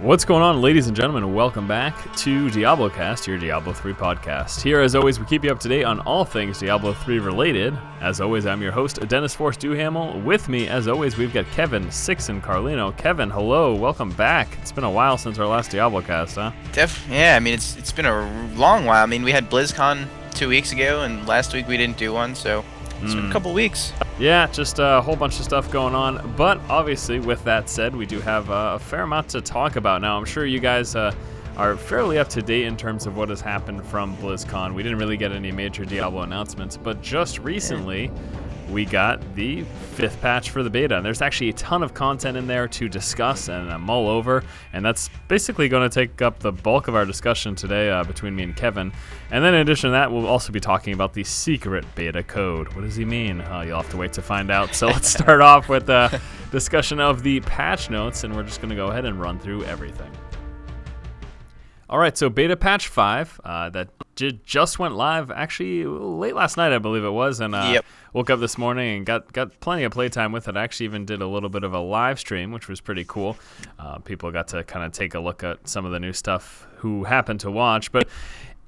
What's going on, ladies and gentlemen? Welcome back to DiabloCast, your Diablo 3 podcast. Here, as always, we keep you up to date on all things Diablo 3 related. As always, I'm your host, Dennis Force Duhamel. With me, as always, we've got Kevin Sixen Carlino. Kevin, hello, welcome back. It's been a while since our last DiabloCast, huh? Yeah, I mean, it's been a long while. I mean, we had BlizzCon 2 weeks ago, and last week we didn't do one, so it's been a couple weeks. Yeah, just a whole bunch of stuff going on. But obviously, with that said, we do have a fair amount to talk about now. I'm sure you guys are fairly up to date in terms of what has happened from BlizzCon. We didn't really get any major Diablo announcements, but just recently we got the 5th patch for the beta. And there's actually a ton of content in there to discuss and mull over, and that's basically going to take up the bulk of our discussion today between me and Kevin. And then in addition to that, we'll also be talking about the secret beta code. What does he mean? You'll have to wait to find out. So let's start off with a discussion of the patch notes, and we're just going to go ahead and run through everything. All right, so beta patch 5 that just went live actually late last night, I believe it was, and woke up this morning and got plenty of playtime with it. I actually even did a little bit of a live stream, which was pretty cool. People got to kind of take a look at some of the new stuff who happened to watch. But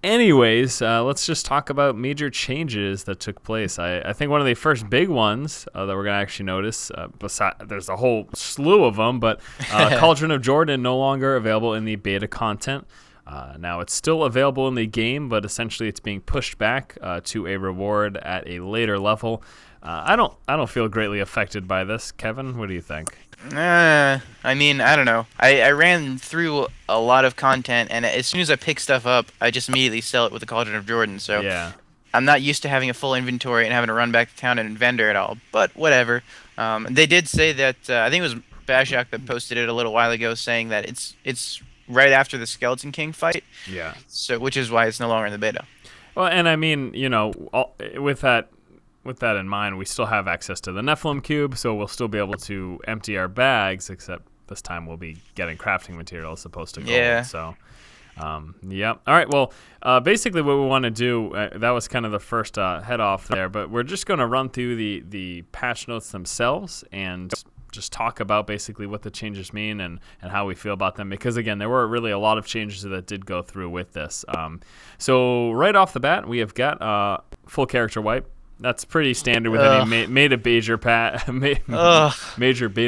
anyways, let's just talk about major changes that took place. I think one of the first big ones that we're going to actually notice, there's a whole slew of them, but Cauldron of Jordan no longer available in the beta content. Now it's still available in the game, but essentially it's being pushed back to a reward at a later level. I don't feel greatly affected by this. Kevin, what do you think? I mean, I don't know. I ran through a lot of content, and as soon as I pick stuff up, I just immediately sell it with the Cauldron of Jordan. So yeah. I'm not used to having a full inventory and having to run back to town and vendor it all. But whatever. They did say that I think it was Bashak that posted it a little while ago, saying that it's right after the Skeleton King fight. Yeah. So, which is why it's no longer in the beta. Well, and I mean, with that in mind, we still have access to the Nephilim Cube, so we'll still be able to empty our bags, except this time we'll be getting crafting material as opposed to gold. Yeah. So, yeah. All right, well, basically what we want to do, that was kind of the first head off there, but we're just going to run through the patch notes themselves and just talk about basically what the changes mean and how we feel about them, because again, there were really a lot of changes that did go through with this. So right off the bat, we have got full character wipe. That's pretty standard with any major beta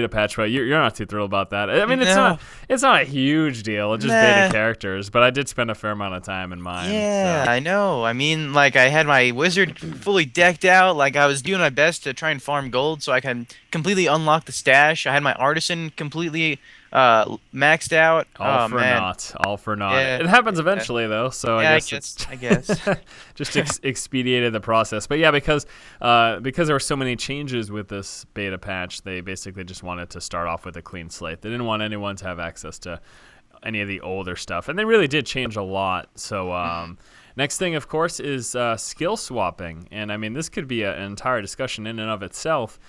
patch. But you're not too thrilled about that. I mean, it's not a huge deal. It's just beta characters. But I did spend a fair amount of time in mine. Yeah, so. I know. I mean, like, I had my wizard fully decked out. Like, I was doing my best to try and farm gold so I can completely unlock the stash. I had my artisan completely maxed out. All for naught. Yeah. It happens eventually, though. So yeah, I guess. Just expedited the process. But yeah, because there were so many changes with this beta patch, they basically just wanted to start off with a clean slate. They didn't want anyone to have access to any of the older stuff, and they really did change a lot. So next thing, of course, is skill swapping, and I mean, this could be an entire discussion in and of itself.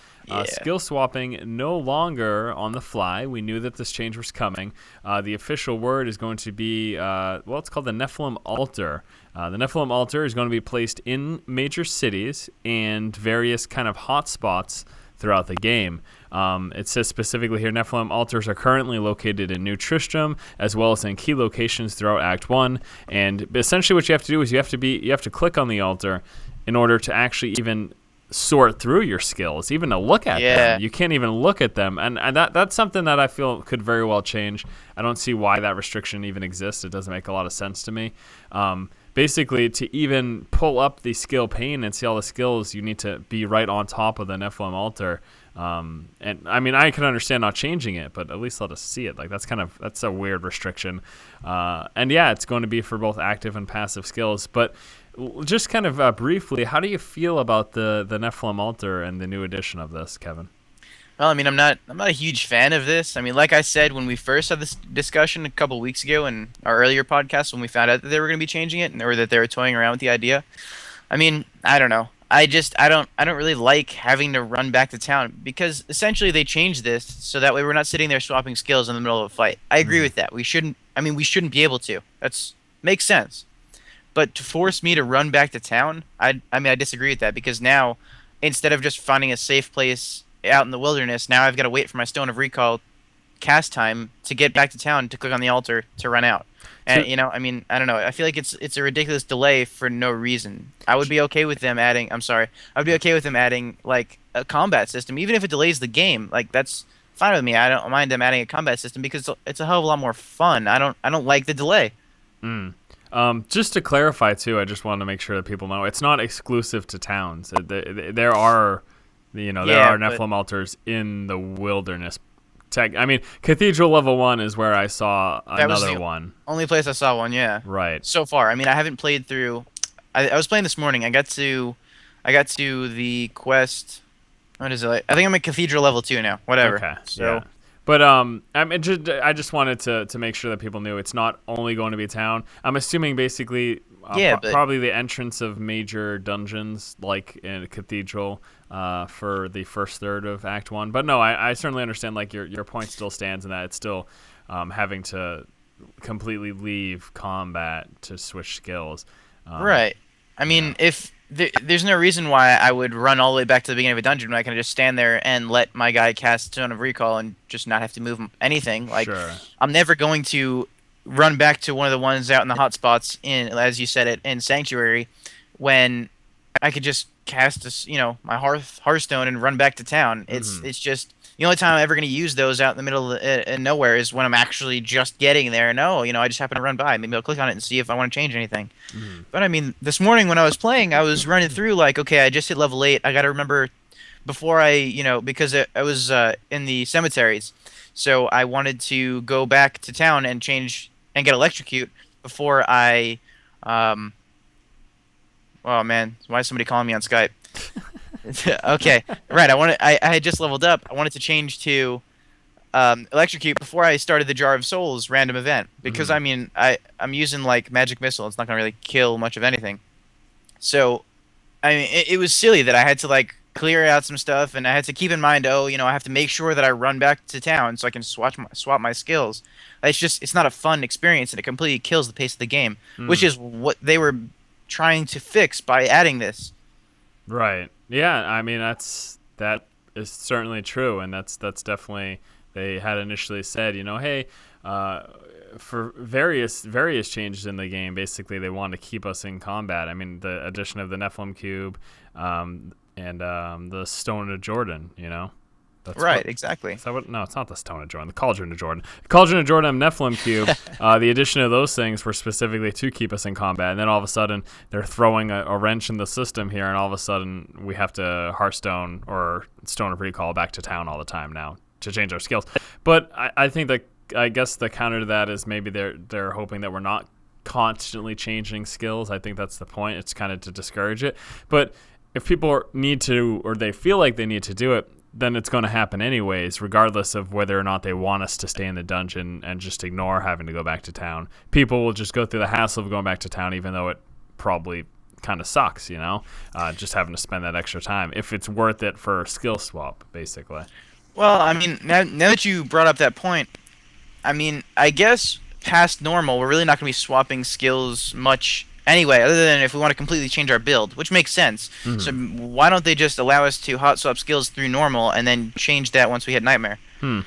Skill swapping no longer on the fly. We knew that this change was coming. The official word is going to be, it's called the Nephilim Altar. The Nephilim Altar is going to be placed in major cities and various kind of hotspots throughout the game. It says specifically here, Nephilim altars are currently located in New Tristram, as well as in key locations throughout Act 1. And essentially what you have to do is you have to click on the altar in order to actually even sort through your skills, even to look at them. You can't even look at them, and that's something that I feel could very well change. I don't see why that restriction even exists. It doesn't make a lot of sense to me. Basically, to even pull up the skill pane and see all the skills, you need to be right on top of the Nephilim altar. And I mean, I can understand not changing it, but at least let us see it. Like, that's a weird restriction. And yeah, it's going to be for both active and passive skills. But just kind of briefly, how do you feel about the Nephilim altar and the new edition of this, Kevin? Well, I mean, I'm not a huge fan of this. I mean, like I said when we first had this discussion a couple weeks ago in our earlier podcast, when we found out that they were going to be changing it, or that they were toying around with the idea. I mean, I don't know. I don't really like having to run back to town, because essentially they changed this so that way we're not sitting there swapping skills in the middle of a fight. I agree with that. We shouldn't be able to. That's makes sense. But to force me to run back to town, I disagree with that, because now instead of just finding a safe place out in the wilderness, now I've got to wait for my Stone of Recall cast time to get back to town to click on the altar to run out. And So- you know, I mean, I don't know. I feel like it's a ridiculous delay for no reason. I would be okay with them adding. I'm sorry. I would be okay with them adding like a combat system, even if it delays the game. Like that's fine with me. I don't mind them adding a combat system because it's a hell of a lot more fun. I don't like the delay. Mm. Just to clarify too, I just wanted to make sure that people know it's not exclusive to towns. There are, there Yeah, are but Nephilim altars in the wilderness. I mean, Cathedral Level 1 is where I saw that was another the one. only place I saw one. Yeah. Right. So far. I mean, I haven't played through. I was playing this morning. I got to the quest. What is it? Like? I think I'm at Cathedral level 2 now. Whatever. Okay. So Yeah. But I just wanted to make sure that people knew it's not only going to be a town. I'm assuming basically Yeah, but probably the entrance of major dungeons like in a cathedral for the first third of Act 1. But no, I certainly understand like your point still stands in that it's still having to completely leave combat to switch skills. right. I mean, if there's no reason why I would run all the way back to the beginning of a dungeon when I can just stand there and let my guy cast Stone of Recall and just not have to move anything. Like, Sure. I'm never going to run back to one of the ones out in the hot spots in, as you said it, in Sanctuary, when I could just cast my Hearthstone and run back to town. It's just the only time I'm ever going to use those out in the middle of nowhere is when I'm actually just getting there. No, I just happen to run by. Maybe I'll click on it and see if I want to change anything. But I mean, this morning when I was playing, I was running through like, okay, I just hit level 8. I got to remember before because I was in the cemeteries, so I wanted to go back to town and change and get electrocute before I. Oh man, why is somebody calling me on Skype? Okay, right. I had just leveled up. I wanted to change to electrocute before I started the Jar of Souls random event because I mean I'm using like magic missile. It's not gonna really kill much of anything. So I mean it was silly that I had to like clear out some stuff and I had to keep in mind I have to make sure that I run back to town so I can swap my skills. It's not a fun experience and it completely kills the pace of the game, which is what they were trying to fix by adding this. Right. Yeah. I mean, that is certainly true, and that's definitely they had initially said, hey, for various changes in the game, basically they want to keep us in combat. I mean, the addition of the Nephilim cube, and the Stone of Jordan. That's right, exactly. Is that what? No, it's not the Stone of Jordan. The Cauldron of Jordan. Cauldron of Jordan and Nephilim Cube. The addition of those things were specifically to keep us in combat. And then all of a sudden, they're throwing a wrench in the system here, and all of a sudden, we have to Hearthstone or Stone of Recall back to town all the time now to change our skills. But I think that I guess the counter to that is maybe they're hoping that we're not constantly changing skills. I think that's the point. It's kind of to discourage it. But if people need to, or they feel like they need to do it, then it's going to happen anyways, regardless of whether or not they want us to stay in the dungeon and just ignore having to go back to town. People will just go through the hassle of going back to town, even though it probably kind of sucks, just having to spend that extra time, if it's worth it for a skill swap, basically. Well, I mean, now that you brought up that point, I mean, I guess past normal, we're really not going to be swapping skills much anyway, other than if we want to completely change our build, which makes sense. So why don't they just allow us to hot swap skills through normal and then change that once we hit Nightmare? I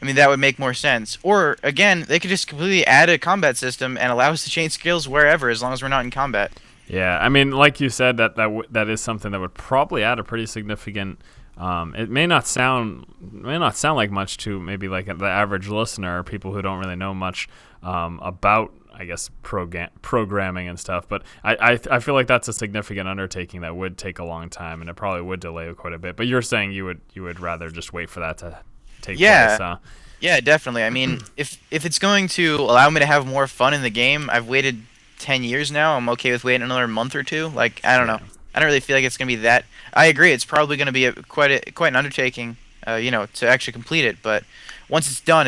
mean, that would make more sense. Or, again, they could just completely add a combat system and allow us to change skills wherever, as long as we're not in combat. Yeah, I mean, like you said, that is something that would probably add a pretty significant. It may not sound like much to maybe like the average listener or people who don't really know much about, I guess, programming and stuff. But I feel like that's a significant undertaking that would take a long time, and it probably would delay quite a bit. But you're saying you would rather just wait for that to take place. Huh? Yeah, definitely. I mean, if it's going to allow me to have more fun in the game, I've waited 10 years now. I'm okay with waiting another month or two. Like, I don't know. I don't really feel like it's going to be that. I agree. It's probably going to be quite an undertaking, to actually complete it. But once it's done,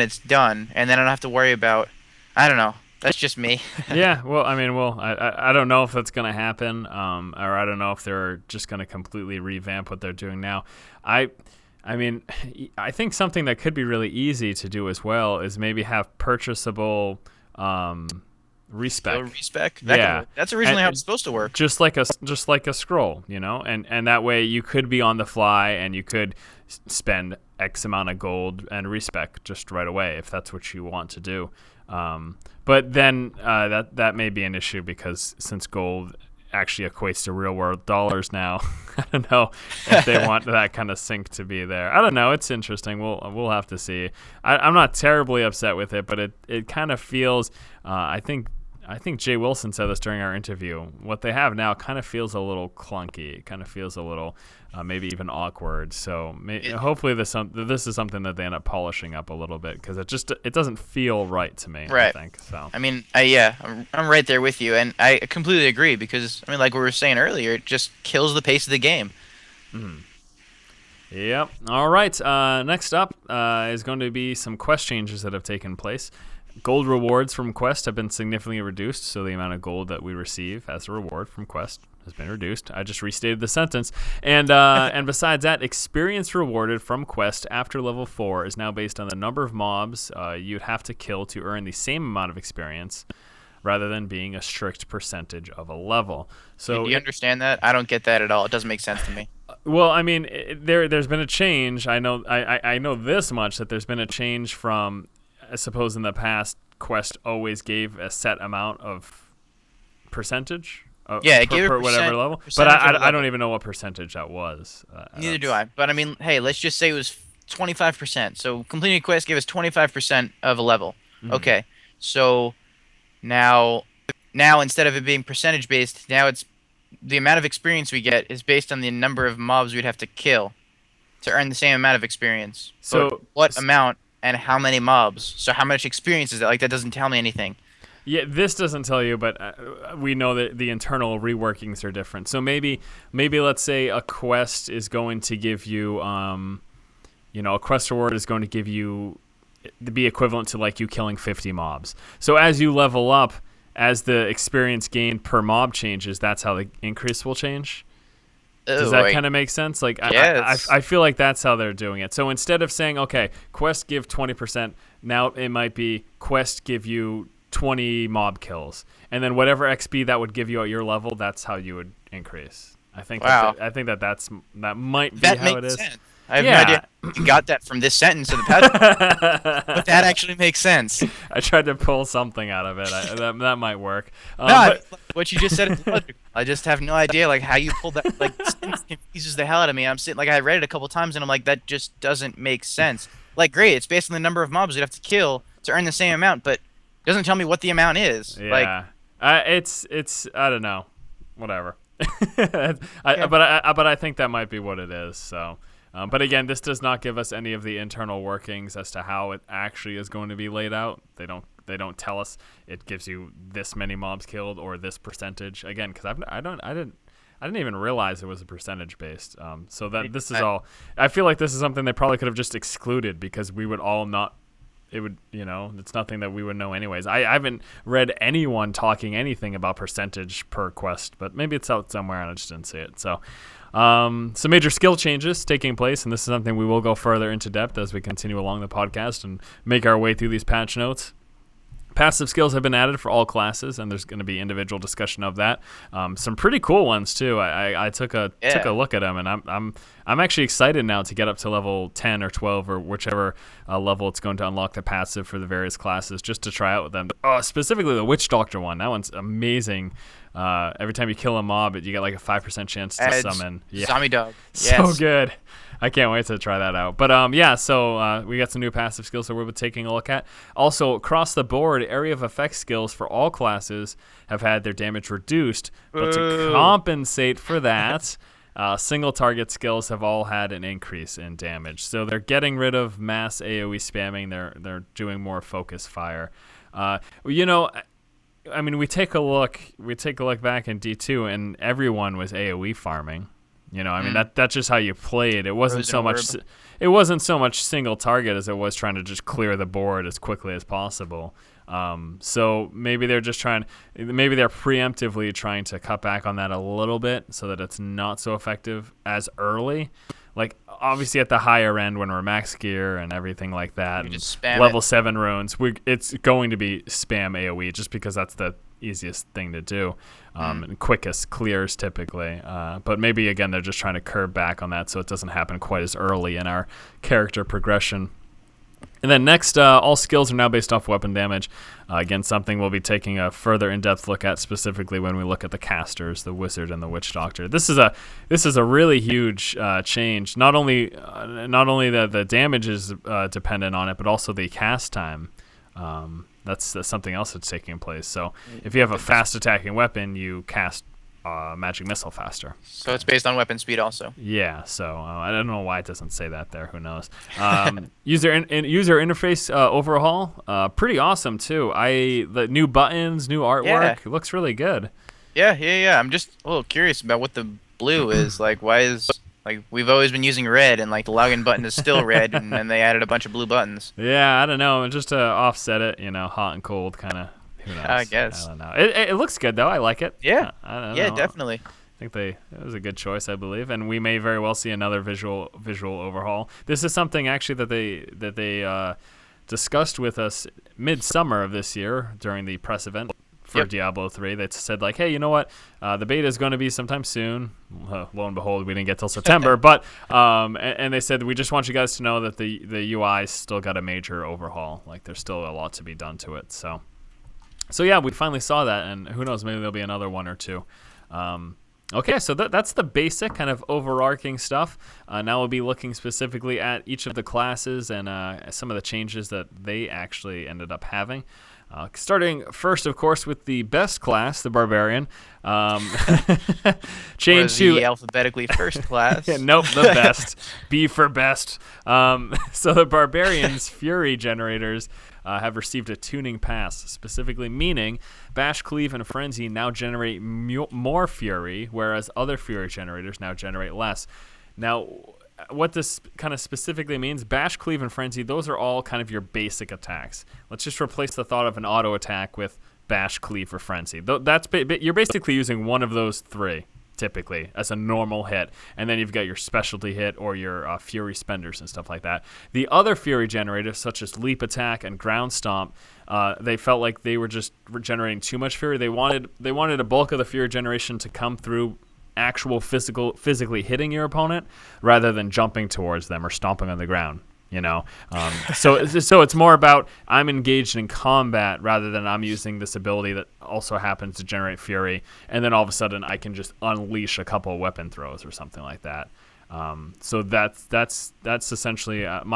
and then I don't have to worry about. I don't know. That's just me. Yeah. Well, I mean, I don't know if that's going to happen, or I don't know if they're just going to completely revamp what they're doing now. I mean, I think something that could be really easy to do as well is maybe have purchasable. Respec. That's originally how it's supposed to work. Just like a scroll, and that way you could be on the fly and you could spend X amount of gold and respec just right away if that's what you want to do. But then that may be an issue because since gold actually equates to real world dollars now, I don't know if they want that kind of sync to be there. I don't know. It's interesting. We'll have to see. I'm not terribly upset with it, but it kind of feels. I think Jay Wilson said this during our interview. What they have now kind of feels a little clunky. It kind of feels a little maybe even awkward. So hopefully this is something that they end up polishing up a little bit because it doesn't feel right to me. Right. I think so. I mean, I'm right there with you, and I completely agree because I mean, like we were saying earlier, it just kills the pace of the game. Mm-hmm. Yep. All right. Next up is going to be some quest changes that have taken place. Gold rewards from Quest have been significantly reduced, so the amount of gold that we receive as a reward from Quest has been reduced. I just restated the sentence. And besides that, experience rewarded from Quest after level 4 is now based on the number of mobs you'd have to kill to earn the same amount of experience, rather than being a strict percentage of a level. So do you understand that? I don't get that at all. It doesn't make sense to me. Well, I mean, there's been a change. I know this much, that there's been a change from, I suppose in the past, Quest always gave a set amount of percentage. It gave per whatever level. But I don't even know what percentage that was. Neither do I. But I mean, hey, let's just say it was 25%. So completing a quest gave us 25% of a level. Mm-hmm. Okay, so now instead of it being percentage based, now it's the amount of experience we get is based on the number of mobs we'd have to kill to earn the same amount of experience. So but what amount? And how many mobs? So how much experience is that? Like, that doesn't tell me anything. Yeah, this doesn't tell you, but we know that the internal reworkings are different. So maybe let's say a quest is going to give you, a quest reward is going to give you, be equivalent to like you killing 50 mobs. So as you level up, as the experience gained per mob changes, that's how the increase will change. Does that kind of make sense? Like, yes. I feel like that's how they're doing it. So instead of saying, okay, quest give 20%, now it might be quest give you 20 mob kills, and then whatever XP that would give you at your level, that's how you would increase. I think. Wow. That might be how it is. Sense. I have no idea if you got that from this sentence of the past, but that actually makes sense. I tried to pull something out of it. That might work. What you just said is logical. I just have no idea like how you pulled that. Like, this confuses the hell out of me. I'm sitting like I read it a couple times and I'm like, that just doesn't make sense. Like, great, it's based on the number of mobs you'd have to kill to earn the same amount, but it doesn't tell me what the amount is. Yeah, it's I don't know, whatever. But I think that might be what it is. So. But again, this does not give us any of the internal workings as to how it actually is going to be laid out. They don't tell us it gives you this many mobs killed or this percentage. Again, because I didn't even realize it was a percentage based. So that this is all. I feel like this is something they probably could have just excluded because we would all not. It would, it's nothing that we would know anyways. I haven't read anyone talking anything about percentage per quest, but maybe it's out somewhere and I just didn't see it. So. Some major skill changes taking place, and this is something we will go further into depth as we continue along the podcast and make our way through these patch notes. Passive skills have been added for all classes, and there's going to be individual discussion of that. Some pretty cool ones too. I took a look at them, and I'm actually excited now to get up to level 10 or 12 or whichever level it's going to unlock the passive for the various classes, just to try out with them. Specifically the Witch Doctor one. That one's amazing. Every time you kill a mob, you get like a 5% chance to summon. Zombie Dog. So good. I can't wait to try that out. But so we got some new passive skills that we'll be taking a look at. Also, across the board, area of effect skills for all classes have had their damage reduced. But to compensate for that, single target skills have all had an increase in damage. So they're getting rid of mass AoE spamming. They're doing more focus fire. I mean, we take a look back in D2, and everyone was AoE farming. I mean that's just how you played. It wasn't so much single target as it was trying to just clear the board as quickly as possible. So maybe they're preemptively trying to cut back on that a little bit so that it's not so effective as early. Like obviously at the higher end when we're max gear and everything like that, and just spam level 7 runes, it's going to be spam AoE just because that's the easiest thing to do, and quickest clears typically. But maybe again they're just trying to curb back on that so it doesn't happen quite as early in our character progression. And then next, all skills are now based off weapon damage. Again, something we'll be taking a further in-depth look at, specifically when we look at the casters, the wizard and the witch doctor. This is a really huge change. Not only the damage is dependent on it, but also the cast time. That's something else that's taking place. So if you have a fast attacking weapon, you cast magic missile faster. So it's based on weapon speed also. Yeah, so I don't know why it doesn't say that there. Who knows? User interface overhaul, pretty awesome too. The new buttons, new artwork, it looks really good. Yeah. I'm just a little curious about what the blue is. Like, why is we've always been using red, and like the login button is still red, and then they added a bunch of blue buttons. Yeah, I don't know, just to offset it, hot and cold kind of. Who knows? I guess. I don't know. It looks good though. I like it. Yeah. I don't know. I Definitely. think it was a good choice, I believe, and we may very well see another visual overhaul. This is something actually that they discussed with us midsummer of this year during the press event for Diablo 3. They said like, hey, you know what? The beta is going to be sometime soon. Lo and behold, we didn't get till September, but and they said we just want you guys to know that the UI still got a major overhaul. Like there's still a lot to be done to it. So yeah, we finally saw that, and who knows, maybe there'll be another one or two. Okay, so that's the basic kind of overarching stuff. Now we'll be looking specifically at each of the classes and some of the changes that they actually ended up having. Starting first, of course, with the best class, the Barbarian. Change to the alphabetically first class. Nope, the best. B for best. So the Barbarian's Fury generators have received a tuning pass, specifically meaning Bash, Cleave, and Frenzy now generate more Fury, whereas other Fury generators now generate less. Now, what this kind of specifically means, Bash, Cleave, and Frenzy, those are all kind of your basic attacks. Let's just replace the thought of an auto attack with Bash, Cleave, or Frenzy. You're basically using one of those three, typically, as a normal hit. And then you've got your specialty hit or your Fury spenders and stuff like that. The other Fury generators, such as Leap Attack and Ground Stomp, they felt like they were just generating too much Fury. They wanted a bulk of the Fury generation to come through actual physically hitting your opponent rather than jumping towards them or stomping on the ground. So it's more about I'm engaged in combat rather than I'm using this ability that also happens to generate Fury, and then all of a sudden I can just unleash a couple of weapon throws or something like that. So that's essentially at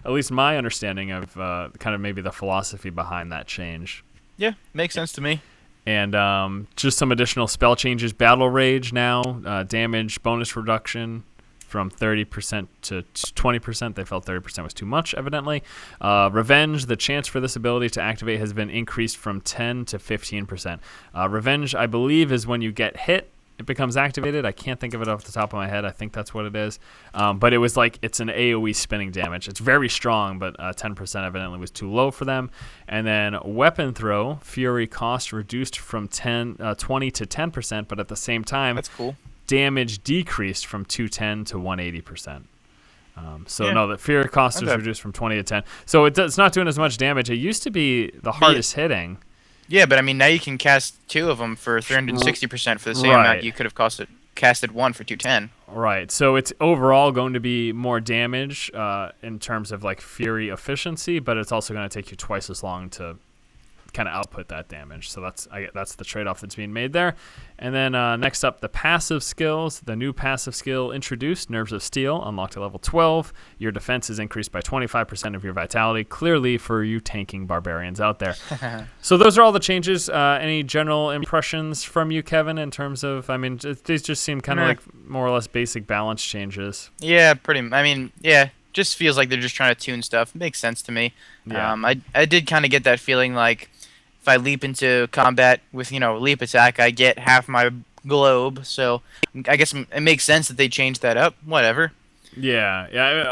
least my understanding of kind of maybe the philosophy behind that change. Yeah, makes sense to me. And just some additional spell changes. Battle Rage now, damage bonus reduction from 30% to 20%. They felt 30% was too much, evidently. Revenge, the chance for this ability to activate has been increased from 10 to 15%. Revenge, I believe, is when you get hit, it becomes activated. I can't think of it off the top of my head. I think that's what it is. But it was like it's an AoE spinning damage. It's very strong, but 10% evidently was too low for them. And then Weapon Throw, Fury cost reduced from 20 to 10%, but at the same time, that's cool. Damage decreased from 210 to 180%. No, the Fury cost is reduced from 20 to 10. So it's not doing as much damage. It used to be the hardest hitting. Yeah, but I mean, now you can cast two of them for 360% for the same amount you could have casted one for 210. Right. So it's overall going to be more damage in terms of like Fury efficiency, but it's also going to take you twice as long to kind of output that damage. So that's the trade-off that's being made there. And then next up, the passive skills. The new passive skill introduced, Nerves of Steel, unlocked at level 12. Your defense is increased by 25% of your vitality, clearly for you tanking barbarians out there. So those are all the changes. Any general impressions from you, Kevin, in terms of, I mean, these just seem kind of like more or less basic balance changes. Yeah, just feels like they're just trying to tune stuff. Makes sense to me. Yeah. I did kind of get that feeling like if I leap into combat with, leap attack, I get half my globe. So I guess it makes sense that they changed that up. Whatever. Yeah.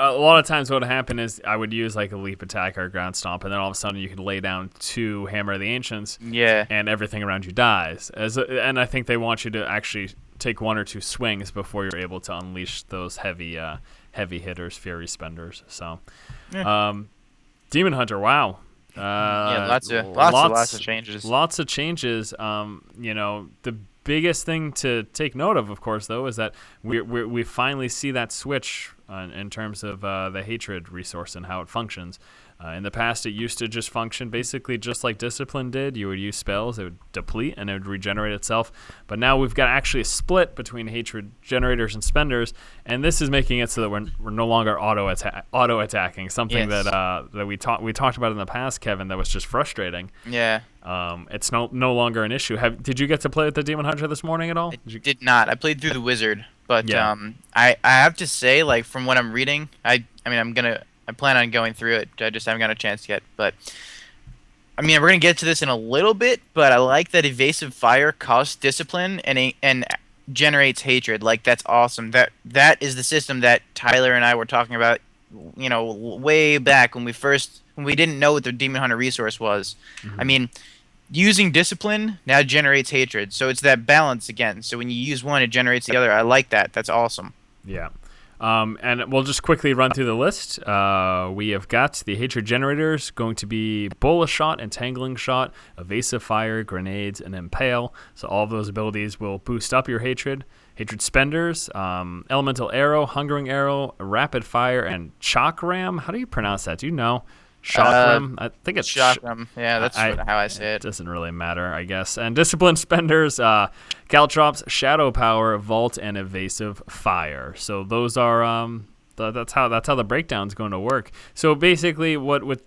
A lot of times what would happen is I would use like a leap attack or a ground stomp, and then all of a sudden you could lay down 2 Hammer of the Ancients. Yeah. And everything around you dies. And I think they want you to actually take 1 or 2 swings before you're able to unleash those heavy hitters, Fury spenders. So, Demon Hunter, wow. Yeah, lots of changes. Lots of changes. The biggest thing to take note of course, though, is that we finally see that switch in terms of the hatred resource and how it functions. In the past, it used to just function basically just like Discipline did. You would use spells, it would deplete, and it would regenerate itself. But now we've got actually a split between hatred generators and spenders, and this is making it so that we're no longer auto attacking. Something that we talked about in the past, Kevin, that was just frustrating. Yeah. It's no longer an issue. Did you get to play with the Demon Hunter this morning at all? I did not. I played through the Wizard, but Yeah. I have to say, like, from what I'm reading, I plan on going through it. I just haven't got a chance yet. But I mean, we're gonna get to this in a little bit. But I like that evasive fire costs discipline and generates hatred. Like, that's awesome. That is the system that Tyler and I were talking about. Way back when we didn't know what the Demon Hunter resource was. Mm-hmm. I mean, using discipline now generates hatred. So it's that balance again. So when you use one, it generates the other. I like that. That's awesome. Yeah. And we'll just quickly run through the list. We have got the hatred generators going to be Bola Shot, Entangling Shot, Evasive Fire, Grenades, and Impale. So all of those abilities will boost up your hatred. Hatred Spenders, Elemental Arrow, Hungering Arrow, Rapid Fire, and Chakram. How do you pronounce that? Do you know? Chakram? I think it's Chakram. Yeah, that's how I say it. It doesn't really matter, I guess. And Discipline Spenders, Caltrops, Shadow Power, Vault, and Evasive Fire. So those are that's how the breakdown's going to work. So basically, what would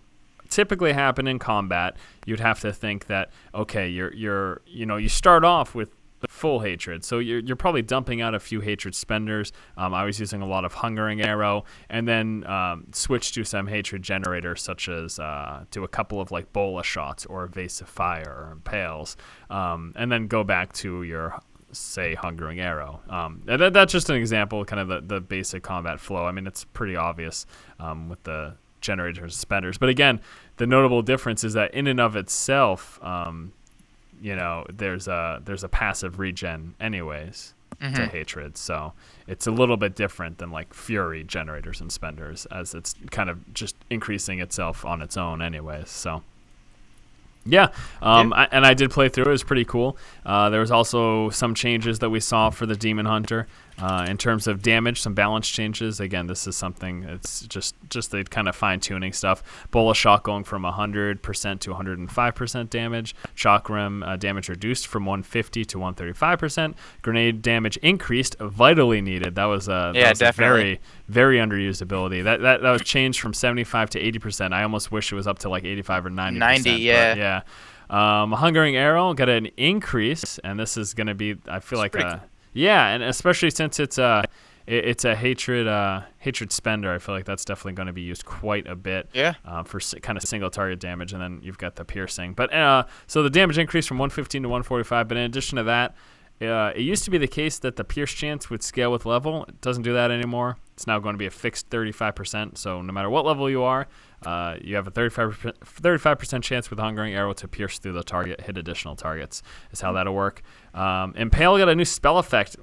typically happen in combat, you'd have to think that, okay, you start off with full hatred, so you're probably dumping out a few hatred spenders. I was using a lot of Hungering Arrow, and then switch to some hatred generators, such as to a couple of like Bola Shots or Evasive Fire or Impales, and then go back to your, say, Hungering Arrow. That's just an example, kind of the basic combat flow. I mean, it's pretty obvious with the generators and spenders, but again, the notable difference is that in and of itself, there's a passive regen anyways to hatred, so it's a little bit different than like Fury generators and spenders, as it's kind of just increasing itself on its own anyways. So yeah, I did play through it. It was pretty cool. There was also some changes that we saw for the Demon Hunter in terms of damage, some balance changes. Again, this is something, it's just the kind of fine-tuning stuff. Bola Shot going from 100% to 105% damage. Chakram damage reduced from 150 to 135%. Grenade damage increased, vitally needed. That was a very, very underused ability. That was changed from 75 to 80%. I almost wish it was up to like 85 or 90%. 90, yeah. But yeah. Hungering Arrow got an increase, and this is going to be, I feel like, and especially since it's a hatred spender, I feel like that's definitely going to be used quite a bit. Yeah. For kind of single target damage, and then you've got the piercing. But so the damage increased from 115 to 145. But in addition to that, it used to be the case that the pierce chance would scale with level. It doesn't do that anymore. It's now going to be a fixed 35%. So no matter what level you are, you have a 35% chance with Hungering Arrow to pierce through the target, hit additional targets, is how that'll work. Impale got a new spell effect.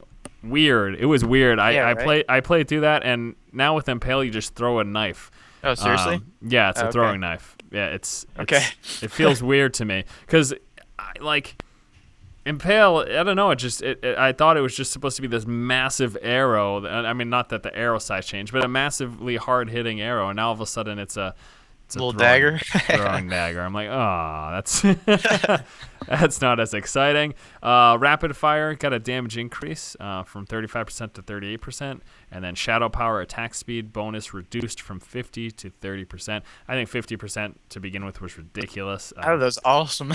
Weird. It was weird. I played through that, and now with Impale, you just throw a knife. Oh, seriously? Yeah, it's a throwing knife. Yeah, it's okay. It feels weird to me, because Impale, I don't know, I thought it was just supposed to be this massive arrow. I mean, not that the arrow size changed, but a massively hard-hitting arrow, and now all of a sudden it's a little dagger. Throwing dagger. I'm like, that's that's not as exciting. Rapid Fire got a damage increase from 35% to 38%, and then Shadow Power attack speed bonus reduced from 50 to 30%. I think 50% to begin with was ridiculous. Oh, that's awesome.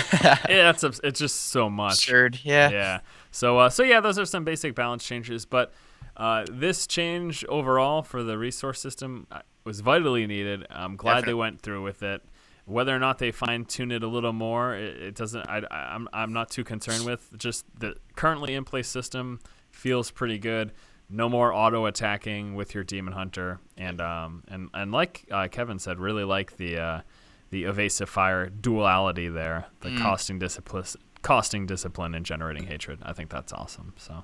It's just so much. Absurd. Yeah. Yeah. So yeah, those are some basic balance changes, but this change overall for the resource system was vitally needed. I'm glad they went through with it. Whether or not they fine-tune it a little more, it doesn't. I'm not too concerned with. Just the currently in place system feels pretty good. No more auto attacking with your Demon Hunter, and like Kevin said, really like the evasive fire duality there, the costing discipline and generating hatred. I think that's awesome. So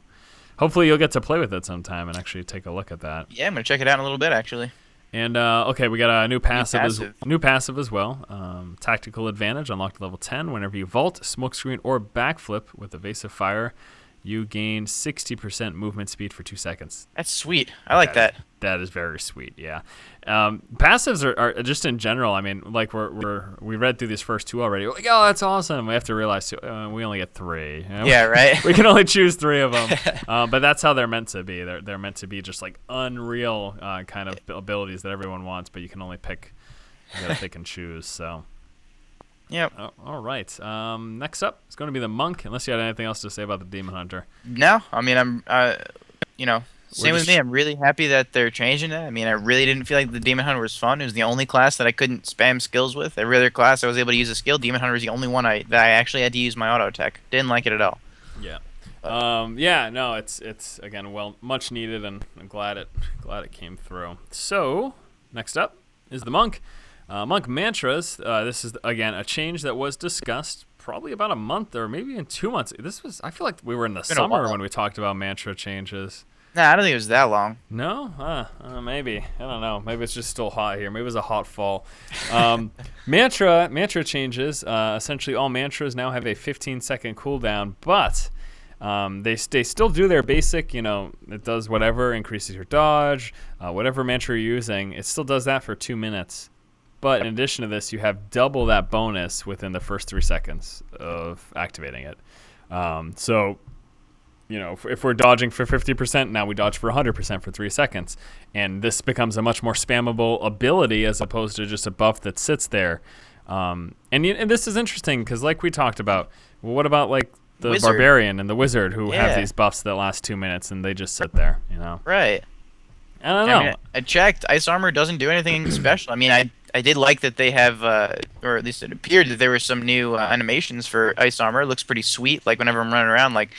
hopefully you'll get to play with it sometime and actually take a look at that. Yeah, I'm gonna check it out in a little bit, actually. And okay, we got a new passive as well. Tactical advantage unlocked at level 10. Whenever you vault, smokescreen, or backflip with evasive fire, you gain 60% movement speed for 2 seconds. That's sweet. I like that. That is very sweet. Yeah. Passives are just in general. I mean, like we read through these first 2 already. We're like, oh, that's awesome. We have to realize we only get 3. Yeah, right. We can only choose 3 of them. But that's how they're meant to be. They're meant to be just like unreal kind of abilities that everyone wants, but you can only pick. You gotta pick and choose. So. Yep. Oh, all right. Next up is going to be the monk. Unless you had anything else to say about the demon hunter. No, I mean I'm, same with me. I'm really happy that they're changing it. I mean, I really didn't feel like the demon hunter was fun. It was the only class that I couldn't spam skills with. Every other class I was able to use a skill. Demon hunter was the only one that I actually had to use my auto attack. Didn't like it at all. Yeah. Yeah. No, it's again much needed, and I'm glad it came through. So next up is the monk. Monk mantras. This is again a change that was discussed probably about a month or maybe in 2 months. I feel like we were in the summer when we talked about mantra changes. Nah, I don't think it was that long. No? Maybe. I don't know. Maybe it's just still hot here. Maybe it was a hot fall. Mantra changes. Essentially, all mantras now have a 15-second cooldown, but they still do their basic, it does whatever, increases your dodge, whatever mantra you're using. It still does that for 2 minutes. But in addition to this, you have double that bonus within the first 3 seconds of activating it. So, if we're dodging for 50%, now we dodge for 100% for 3 seconds. And this becomes a much more spammable ability as opposed to just a buff that sits there. And this is interesting because like we talked about, well, what about like the Wizard. Barbarian and the Wizard who have these buffs that last 2 minutes and they just sit there, Right. I don't know. I checked. Ice Armor doesn't do anything special. I mean, I did like that they have, or at least it appeared that there were some new animations for Ice Armor. It looks pretty sweet. Like whenever I'm running around, like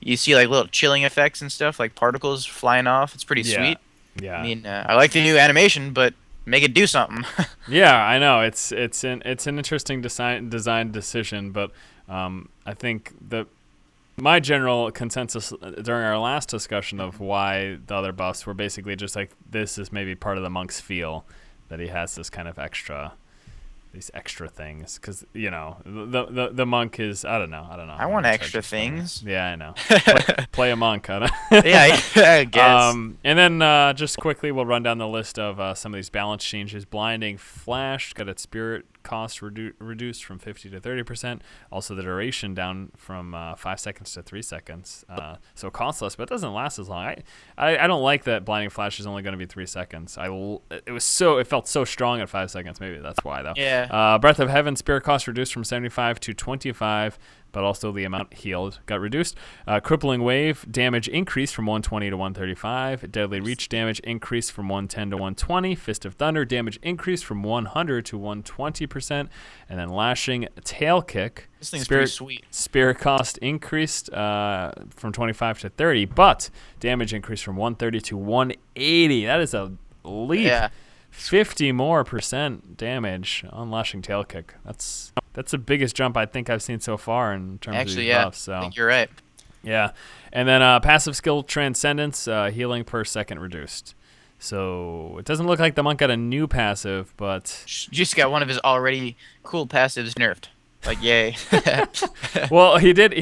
you see like little chilling effects and stuff, like particles flying off. It's pretty sweet. Yeah. I mean, I like the new animation, but make it do something. Yeah, I know. It's an interesting design decision, but I think my general consensus during our last discussion of why the other buffs were basically just like this is maybe part of the monk's feel that he has this kind of these extra things because the monk is I don't know. I want extra things. Yeah, I know. Play a monk. I don't Yeah, I guess. And then just quickly we'll run down the list of some of these balance changes. Blinding Flash got its spirit cost reduced from 50 to 30%. Also the duration down from 5 seconds to 3 seconds. So it costs less, but it doesn't last as long. I don't like that Blinding Flash is only going to be 3 seconds. It felt so strong at 5 seconds. Maybe that's why though. Yeah. Breath of Heaven spirit cost reduced from 75 to 25. But also the amount healed got reduced. Crippling Wave damage increased from 120 to 135. Deadly Reach damage increased from 110 to 120. Fist of Thunder damage increased from 100 to 120%. And then Lashing Tail Kick. This thing's pretty sweet. Spirit cost increased from 25 to 30, but damage increased from 130 to 180. That is a leap. Yeah. 50% more damage on Lashing Tail Kick. That's the biggest jump I think I've seen so far in terms of these buffs. So. I think you're right. Yeah. And then passive skill Transcendence, healing per second reduced. So it doesn't look like the monk got a new passive, but... Just got one of his already cool passives nerfed. Like, yay. Well, he did.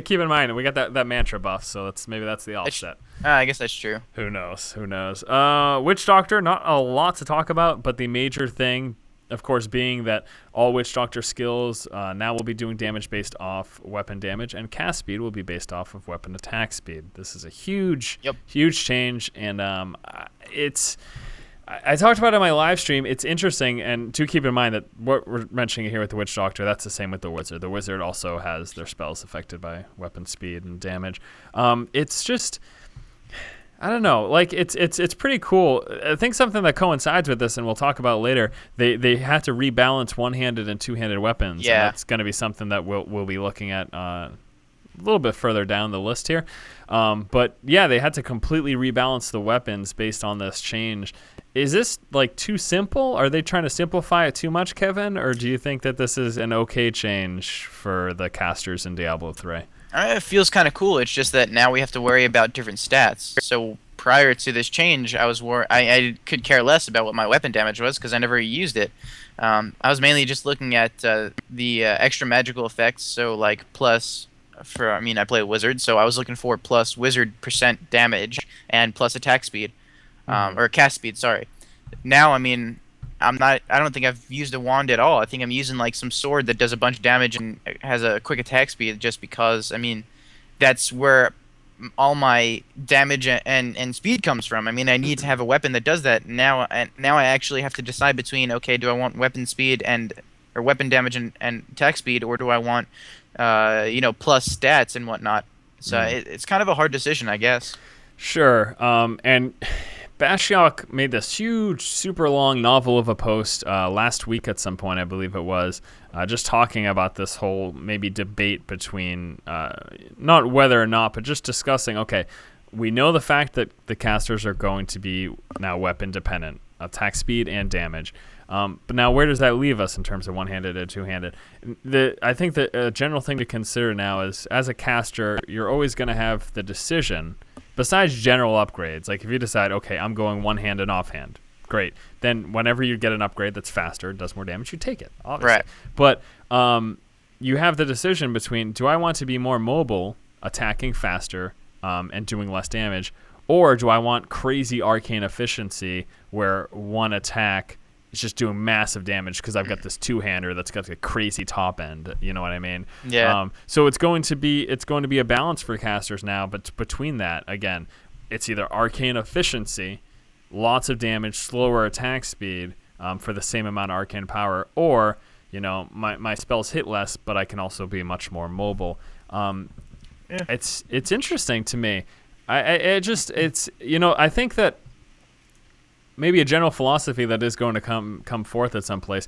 Keep in mind, we got that mantra buff, so maybe that's the offset. I guess that's true. Who knows? Witch Doctor, not a lot to talk about, but the major thing, of course, being that all Witch Doctor skills now will be doing damage based off weapon damage, and cast speed will be based off of weapon attack speed. This is a huge change, and I talked about it on my live stream. It's interesting, and to keep in mind that what we're mentioning here with the Witch Doctor, that's the same with the Wizard. The Wizard also has their spells affected by weapon speed and damage. It's just... I don't know. Like it's pretty cool. I think something that coincides with this, and we'll talk about later. They had to rebalance one-handed and two-handed weapons. Yeah, and that's going to be something that we'll be looking at a little bit further down the list here. But yeah, they had to completely rebalance the weapons based on this change. Is this like too simple? Are they trying to simplify it too much, Kevin, or do you think that this is an okay change for the casters in Diablo 3? It feels kind of cool. It's just that now we have to worry about different stats. So prior to this change, I could care less about what my weapon damage was because I never used it. I was mainly just looking at the extra magical effects, so like plus I play a wizard, so I was looking for plus wizard % damage and plus attack speed, or cast speed. Sorry. Now, I mean, I don't think I've used a wand at all. I think I'm using like some sword that does a bunch of damage and has a quick attack speed, just because. I mean, that's where all my damage and speed comes from. I mean, I need to have a weapon that does that now. And now I actually have to decide between, okay, do I want weapon speed or weapon damage and attack speed, or do I want plus stats and whatnot. So it's kind of a hard decision, I guess. Sure. And Bashiok made this huge, super long novel of a post last week at some point, I believe it was, just talking about this whole maybe debate between not whether or not, but just discussing, okay, we know the fact that the casters are going to be now weapon dependent, attack speed and damage. But now where does that leave us in terms of one-handed and two-handed? I think that a general thing to consider now is, as a caster, you're always going to have the decision, besides general upgrades, like if you decide, okay, I'm going one-hand and offhand, great. Then whenever you get an upgrade that's faster, does more damage, you take it, obviously. Right. But you have the decision between, do I want to be more mobile, attacking faster, and doing less damage, or do I want crazy arcane efficiency where one attack is just doing massive damage because I've got this two-hander that's got a crazy top end. You know what I mean? Yeah. So it's going to be a balance for casters now, but between that, again, it's either arcane efficiency, lots of damage, slower attack speed for the same amount of arcane power, or my spells hit less, but I can also be much more mobile. It's interesting to me. I think that maybe a general philosophy that is going to come forth at some place.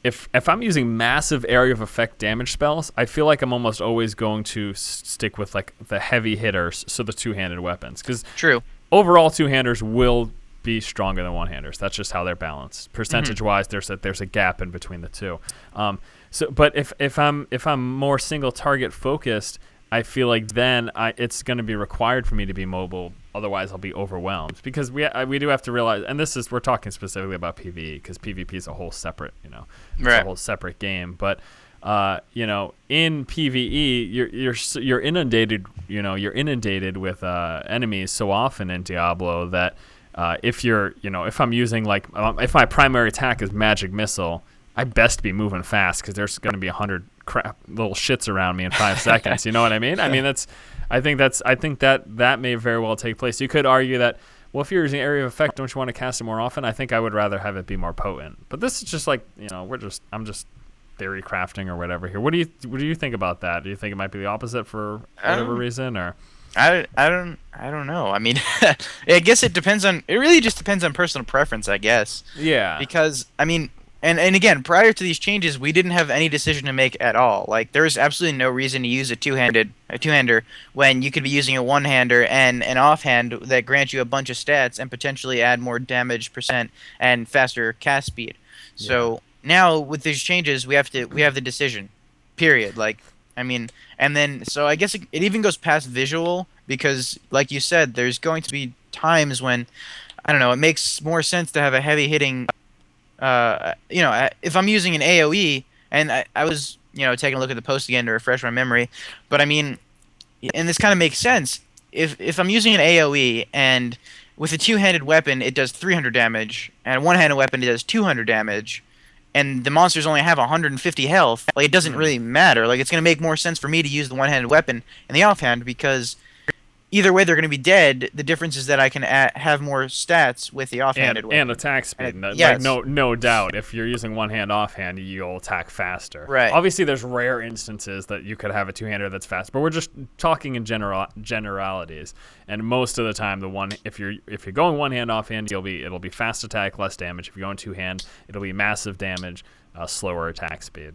If I'm using massive area of effect damage spells, I feel like I'm almost always going to stick with like the heavy hitters, so the two-handed weapons. Because overall, two-handers will be stronger than one-handers. That's just how they're balanced. Percentage-wise, there's a gap in between the two. But if I'm more single target focused, I feel like then it's going to be required for me to be mobile. Otherwise, I'll be overwhelmed, because we do have to realize, and we're talking specifically about PvE, because PvP is a whole separate, it's a whole separate game. But in PvE, you're inundated, you're inundated with enemies so often in Diablo that if I'm using if my primary attack is magic missile, I best be moving fast, because there's going to be 100 crap little shits around me in 5 seconds. You know what I mean? I mean, I think that may very well take place. You could argue that, well, if you're using area of effect, don't you want to cast it more often? I think I would rather have it be more potent. But this is just like, I'm just theory crafting or whatever here. What do you think about that? Do you think it might be the opposite for whatever reason, or? I don't know. I mean, I guess it really just depends on personal preference, I guess. Yeah. Because I mean, And again, prior to these changes, we didn't have any decision to make at all. Like, there was absolutely no reason to use a two-hander when you could be using a one-hander and an offhand that grants you a bunch of stats and potentially add more damage % and faster cast speed. Yeah. So now with these changes, we have the decision. Period. Like, I mean, and then so I guess it even goes past visual, because, like you said, there's going to be times when, I don't know, it makes more sense to have a heavy hitting. If I'm using an AoE, and I was, taking a look at the post again to refresh my memory, but I mean, and this kind of makes sense. If I'm using an AoE, and with a two-handed weapon it does 300 damage, and a one-handed weapon it does 200 damage, and the monsters only have 150 health, like, it doesn't really matter. Like, it's going to make more sense for me to use the one-handed weapon and the offhand, because either way, they're going to be dead. The difference is that I can have more stats with the offhanded weapon. And attack speed. Yes. No doubt. If you're using one hand offhand, you'll attack faster. Right. Obviously, there's rare instances that you could have a two-hander that's fast, but we're just talking in generalities. And most of the time, if you're going one hand offhand, it'll be fast attack, less damage. If you're going two hand, it'll be massive damage, slower attack speed.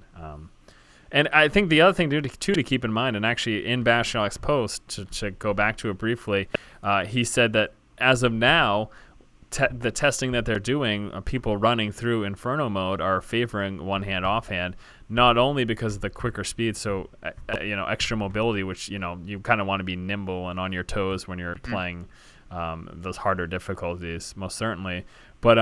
And I think the other thing to keep in mind, and actually in Bashiok's post, to go back to it briefly, he said that as of now, the testing that they're doing, people running through Inferno mode are favoring one-hand offhand, not only because of the quicker speed, so extra mobility, which you kind of want to be nimble and on your toes when you're playing those harder difficulties, most certainly. But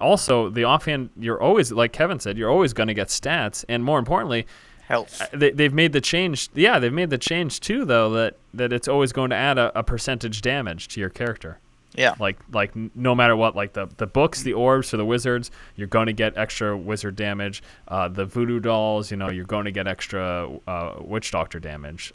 also the offhand, you're always, like Kevin said, you're always going to get stats, and more importantly, health. They've made the change. Yeah, they've made the change too, though, that it's always going to add a percentage damage to your character. Yeah. Like no matter what, like the books, the orbs for the wizards, you're going to get extra wizard damage. The voodoo dolls, you're going to get extra witch doctor damage.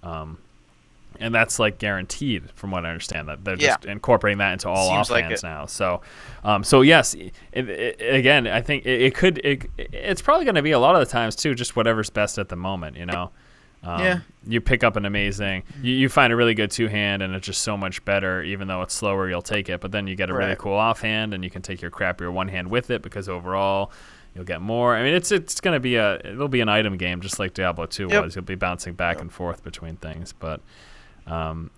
And that's like guaranteed, from what I understand. That they're just incorporating that into all offhands now. So yes, again, I think it's probably going to be a lot of the times too, just whatever's best at the moment. You pick up an amazing, you find a really good two-hand, and it's just so much better. Even though it's slower, you'll take it. But then you get a really cool offhand, and you can take your crappier one hand with it, because overall you'll get more. I mean, it's going to be it'll be an item game, just like Diablo 2 was. You'll be bouncing back and forth between things, but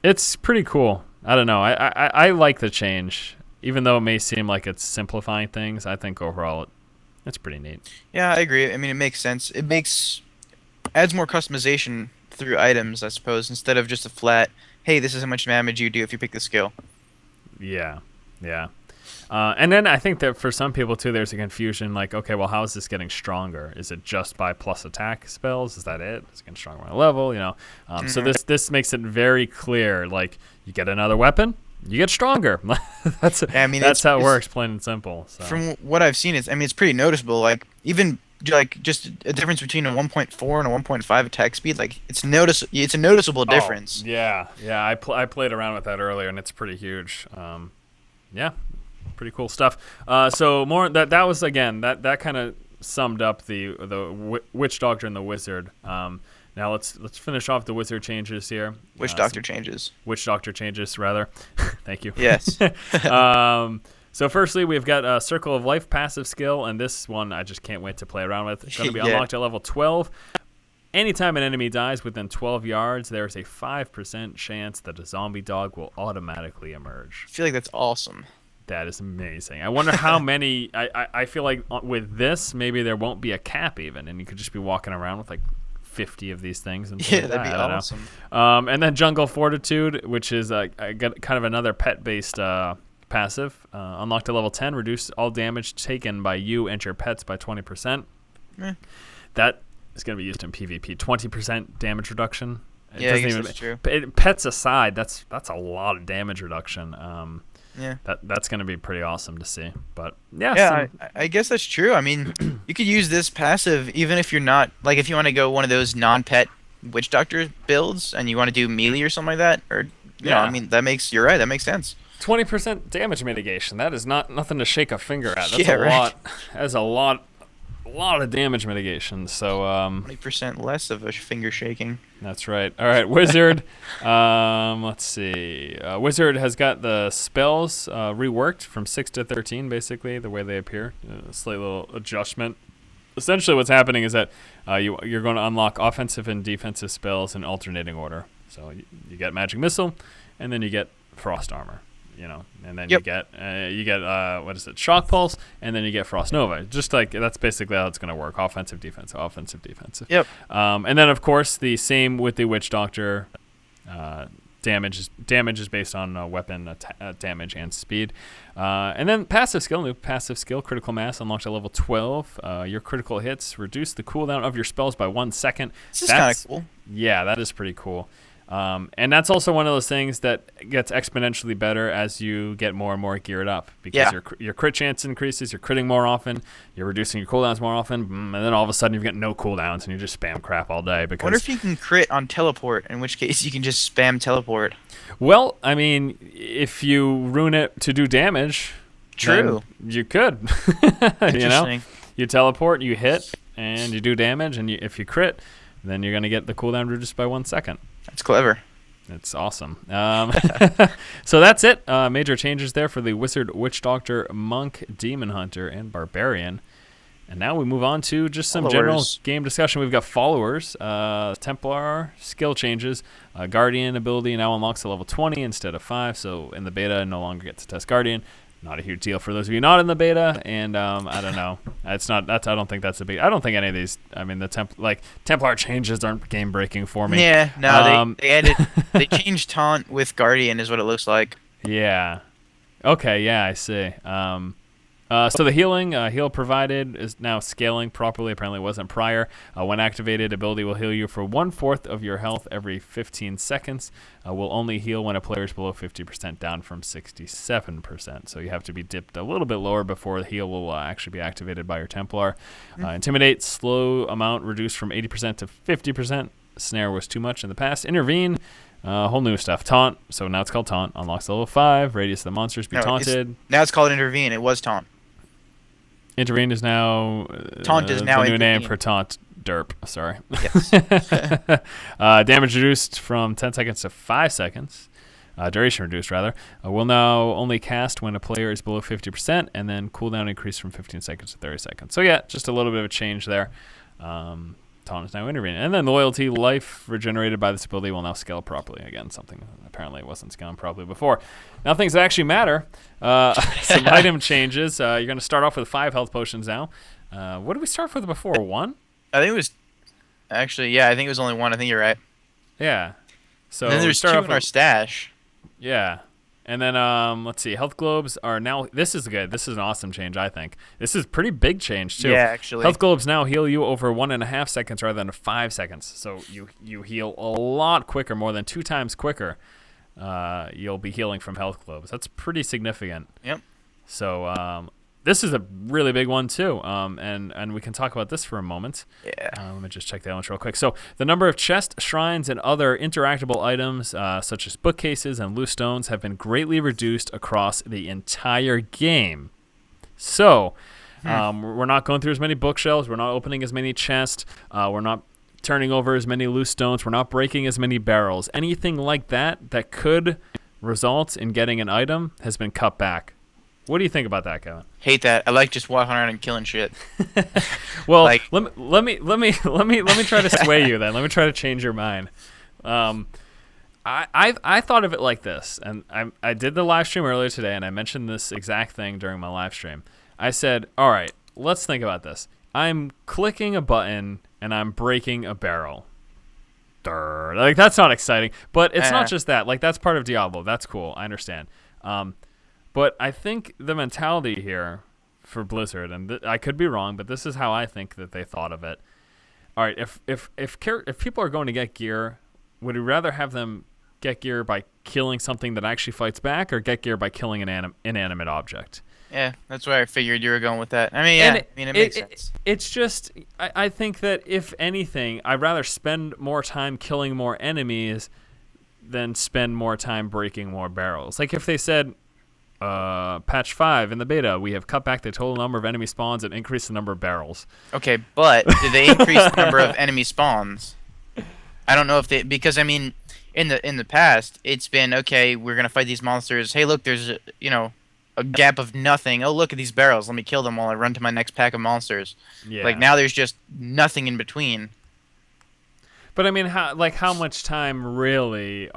it's pretty cool. I don't know. I like the change, even though it may seem like it's simplifying things. I think overall it's pretty neat. Yeah, I agree. I mean, it makes sense. Adds more customization through items, I suppose, instead of just a flat, hey, this is how much damage you do if you pick the skill. Yeah. And then I think that for some people too, there's a confusion, like, okay, well, how is this getting stronger? Is it just by plus attack spells? Is that it? Is it getting stronger on a level? So this makes it very clear. Like, you get another weapon, you get stronger. That's how it works, plain and simple. So. From what I've seen, it's pretty noticeable. Like, even like just a difference between a 1.4 and a 1.5 attack speed. Like, it's a noticeable difference. Yeah. I played around with that earlier, and it's pretty huge. Yeah. Pretty cool stuff. So more that was, again, that kind of summed up the witch doctor and the wizard. Now let's finish off the wizard changes here. Witch doctor changes, rather. Thank you. Yes. So firstly, we've got Circle of Life passive skill, and this one I just can't wait to play around with. It's going to be unlocked at level 12. Anytime an enemy dies within 12 yards, there's a 5% chance that a zombie dog will automatically emerge. I feel like that's awesome. That is amazing. I wonder how many. I feel like with this, maybe there won't be a cap even, and you could just be walking around with like 50 of these things. And that'd be awesome. And then Jungle Fortitude, which is kind of another pet-based passive. Unlocked at level 10, reduce all damage taken by you and your pets by 20%. That is going to be used in PvP. 20% damage reduction. I guess that's true. Pets aside, that's a lot of damage reduction. That's going to be pretty awesome to see. But I guess that's true. I mean, you could use this passive even if you're not, like, if you want to go one of those non-pet witch doctor builds and you want to do melee or something like that, or I mean, you're right, that makes sense. 20% damage mitigation. That is nothing to shake a finger at. That's lot. That's a lot of damage mitigation. So 20% less of a finger shaking. That's right. All right, Wizard. Let's see. Wizard has got the spells reworked from 6 to 13, basically, the way they appear. A slight little adjustment. Essentially what's happening is that you're going to unlock offensive and defensive spells in alternating order. So you get Magic Missile, and then you get Frost Armor. And then you get what is it, Shock Pulse, and then you get Frost Nova. Just like, that's basically how it's going to work: offensive, defensive. Yep. And then of course the same with the Witch Doctor. Damage is based on weapon damage and speed. And then new passive skill, Critical Mass, unlocked at level 12. Your critical hits reduce the cooldown of your spells by 1 second. This is kind of cool. Yeah, that is pretty cool. And that's also one of those things that gets exponentially better as you get more and more geared up, because your crit chance increases, you're critting more often, you're reducing your cooldowns more often, and then all of a sudden you've got no cooldowns and you just spam crap all day. Because I wonder if you can crit on teleport, in which case you can just spam teleport. Well, I mean, if you ruin it to do damage, true, you could. Interesting. You teleport, you hit, and you do damage, and if you crit, then you're going to get the cooldown reduced by 1 second. That's clever. It's awesome. So that's it. Major changes there for the Wizard, Witch Doctor, Monk, Demon Hunter, and Barbarian. And now we move on to just some general game discussion. We've got followers, Templar, skill changes, Guardian ability now unlocks at level 20 instead of 5. So in the beta, no longer get to test Guardian. Not a huge deal for those of you not in the beta, and I don't know. It's not. I don't think that's a big. I don't think any of these. I mean, the Templar changes aren't game breaking for me. Yeah, no, they added. They changed taunt with Guardian, is what it looks like. Yeah. Okay, yeah, I see. So the heal provided is now scaling properly. Apparently it wasn't prior. When activated, ability will heal you for 1/4 of your health every 15 seconds. Will only heal when a player is below 50% down from 67%. So you have to be dipped a little bit lower before the heal will actually be activated by your Templar. Intimidate, slow amount reduced from 80% to 50%. Snare was too much in the past. Intervene. Whole new stuff. Taunt. So now it's called Taunt. Unlocks level 5. Radius of the monsters be taunted. Now it's called Intervene. It was Taunt. Intervene is now Taunt is now the new name for Taunt. Derp. Sorry. Yes. Damage reduced from 10 seconds to 5 seconds. Duration reduced, rather. Will now only cast when a player is below 50%, and then cooldown increased from 15 seconds to 30 seconds. So yeah, just a little bit of a change there. Taunt is now intervening. And then loyalty, life regenerated by this ability will now scale properly. Again, something apparently wasn't scaling properly before. Now things that actually matter. Some item changes. You're going to start off with 5 health potions now. What did we start with before? 1? I think it was... Actually, yeah, I think it was only 1. I think you're right. Yeah. So and then there's 2 in our stash. Yeah. And then, let's see, health globes are now, this is good. This is an awesome change, I think. This is a pretty big change, too. Yeah, actually. Health globes now heal you over 1.5 seconds rather than 5 seconds. So you heal a lot quicker, more than 2 times quicker. You'll be healing from health globes. That's pretty significant. Yep. So, this is a really big one, too. And we can talk about this for a moment. Yeah. Let me just check the elements real quick. So the number of chests, shrines, and other interactable items, such as bookcases and loose stones, have been greatly reduced across the entire game. So we're not going through as many bookshelves. We're not opening as many chests. We're not turning over as many loose stones. We're not breaking as many barrels. Anything like that could result in getting an item has been cut back. What do you think about that, Kevin? Hate that. I like just walking around and killing shit. Well, like, let me try to sway you then. Let me try to change your mind. I thought of it like this, and I did the live stream earlier today, and I mentioned this exact thing during my live stream. I said, all right, let's think about this. I'm clicking a button and I'm breaking a barrel. Like, that's not exciting, but it's not just that. Like, that's part of Diablo. That's cool. I understand. But I think the mentality here for Blizzard, and I could be wrong, but this is how I think that they thought of it. All right, if people are going to get gear, would you rather have them get gear by killing something that actually fights back, or get gear by killing an inanimate object? Yeah, that's where I figured you were going with that. I mean, yeah, it makes sense. It's just, I think that if anything, I'd rather spend more time killing more enemies than spend more time breaking more barrels. Like if they said, patch 5 in the beta, we have cut back the total number of enemy spawns and increased the number of barrels. Okay, but did they increase the number of enemy spawns? I don't know if they, because I mean, in the past, it's been okay. We're gonna fight these monsters. Hey, look, there's a gap of nothing. Oh, look at these barrels. Let me kill them while I run to my next pack of monsters. Yeah. Like now, there's just nothing in between. But I mean, how much time really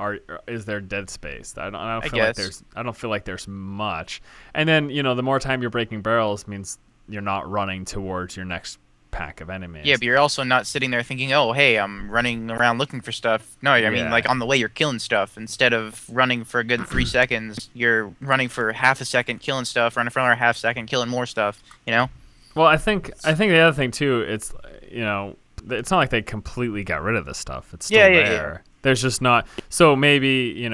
is there dead space? I don't feel like there's much. And then the more time you're breaking barrels means you're not running towards your next pack of enemies. Yeah, but you're also not sitting there thinking, oh, hey, I'm running around looking for stuff. No, I mean, like on the way you're killing stuff. Instead of running for a good 3 seconds, you're running for half a second killing stuff, running for another half second killing more stuff. Well, I think the other thing too, it's it's not like they completely got rid of this stuff. It's still there. Yeah. There's just not. So maybe,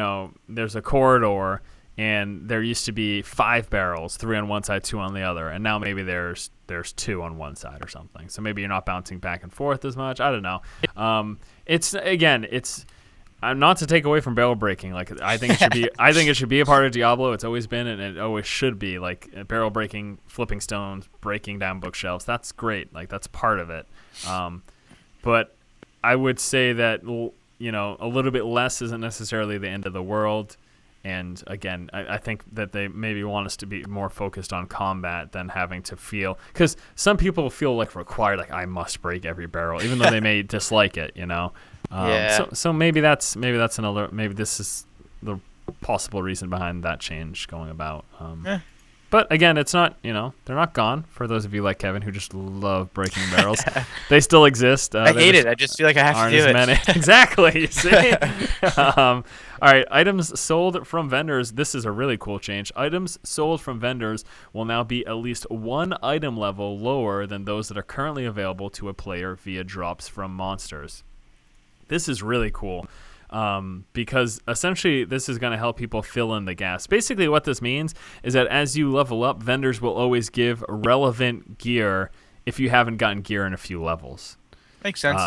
there's a corridor and there used to be 5 barrels, 3 on one side, 2 on the other. And now maybe there's 2 on one side or something. So maybe you're not bouncing back and forth as much. I don't know. It's not to take away from barrel breaking. Like I think it should be a part of Diablo. It's always been, and it always should be. Like barrel breaking, flipping stones, breaking down bookshelves. That's great. Like that's part of it. But I would say that a little bit less isn't necessarily the end of the world. And again, I think that they maybe want us to be more focused on combat than having to feel, because some people feel like required, like I must break every barrel, even though they may dislike it. So maybe this is the possible reason behind that change going about. But again, it's not, they're not gone. For those of you like Kevin who just love breaking barrels, they still exist. I hate it. I just feel like I have to do it. Exactly. You see? All right. Items sold from vendors. This is a really cool change. Items sold from vendors will now be at least one item level lower than those that are currently available to a player via drops from monsters. This is really cool. Because essentially this is going to help people fill in the gaps. Basically what this means is that as you level up, vendors will always give relevant gear if you haven't gotten gear in a few levels. Makes sense.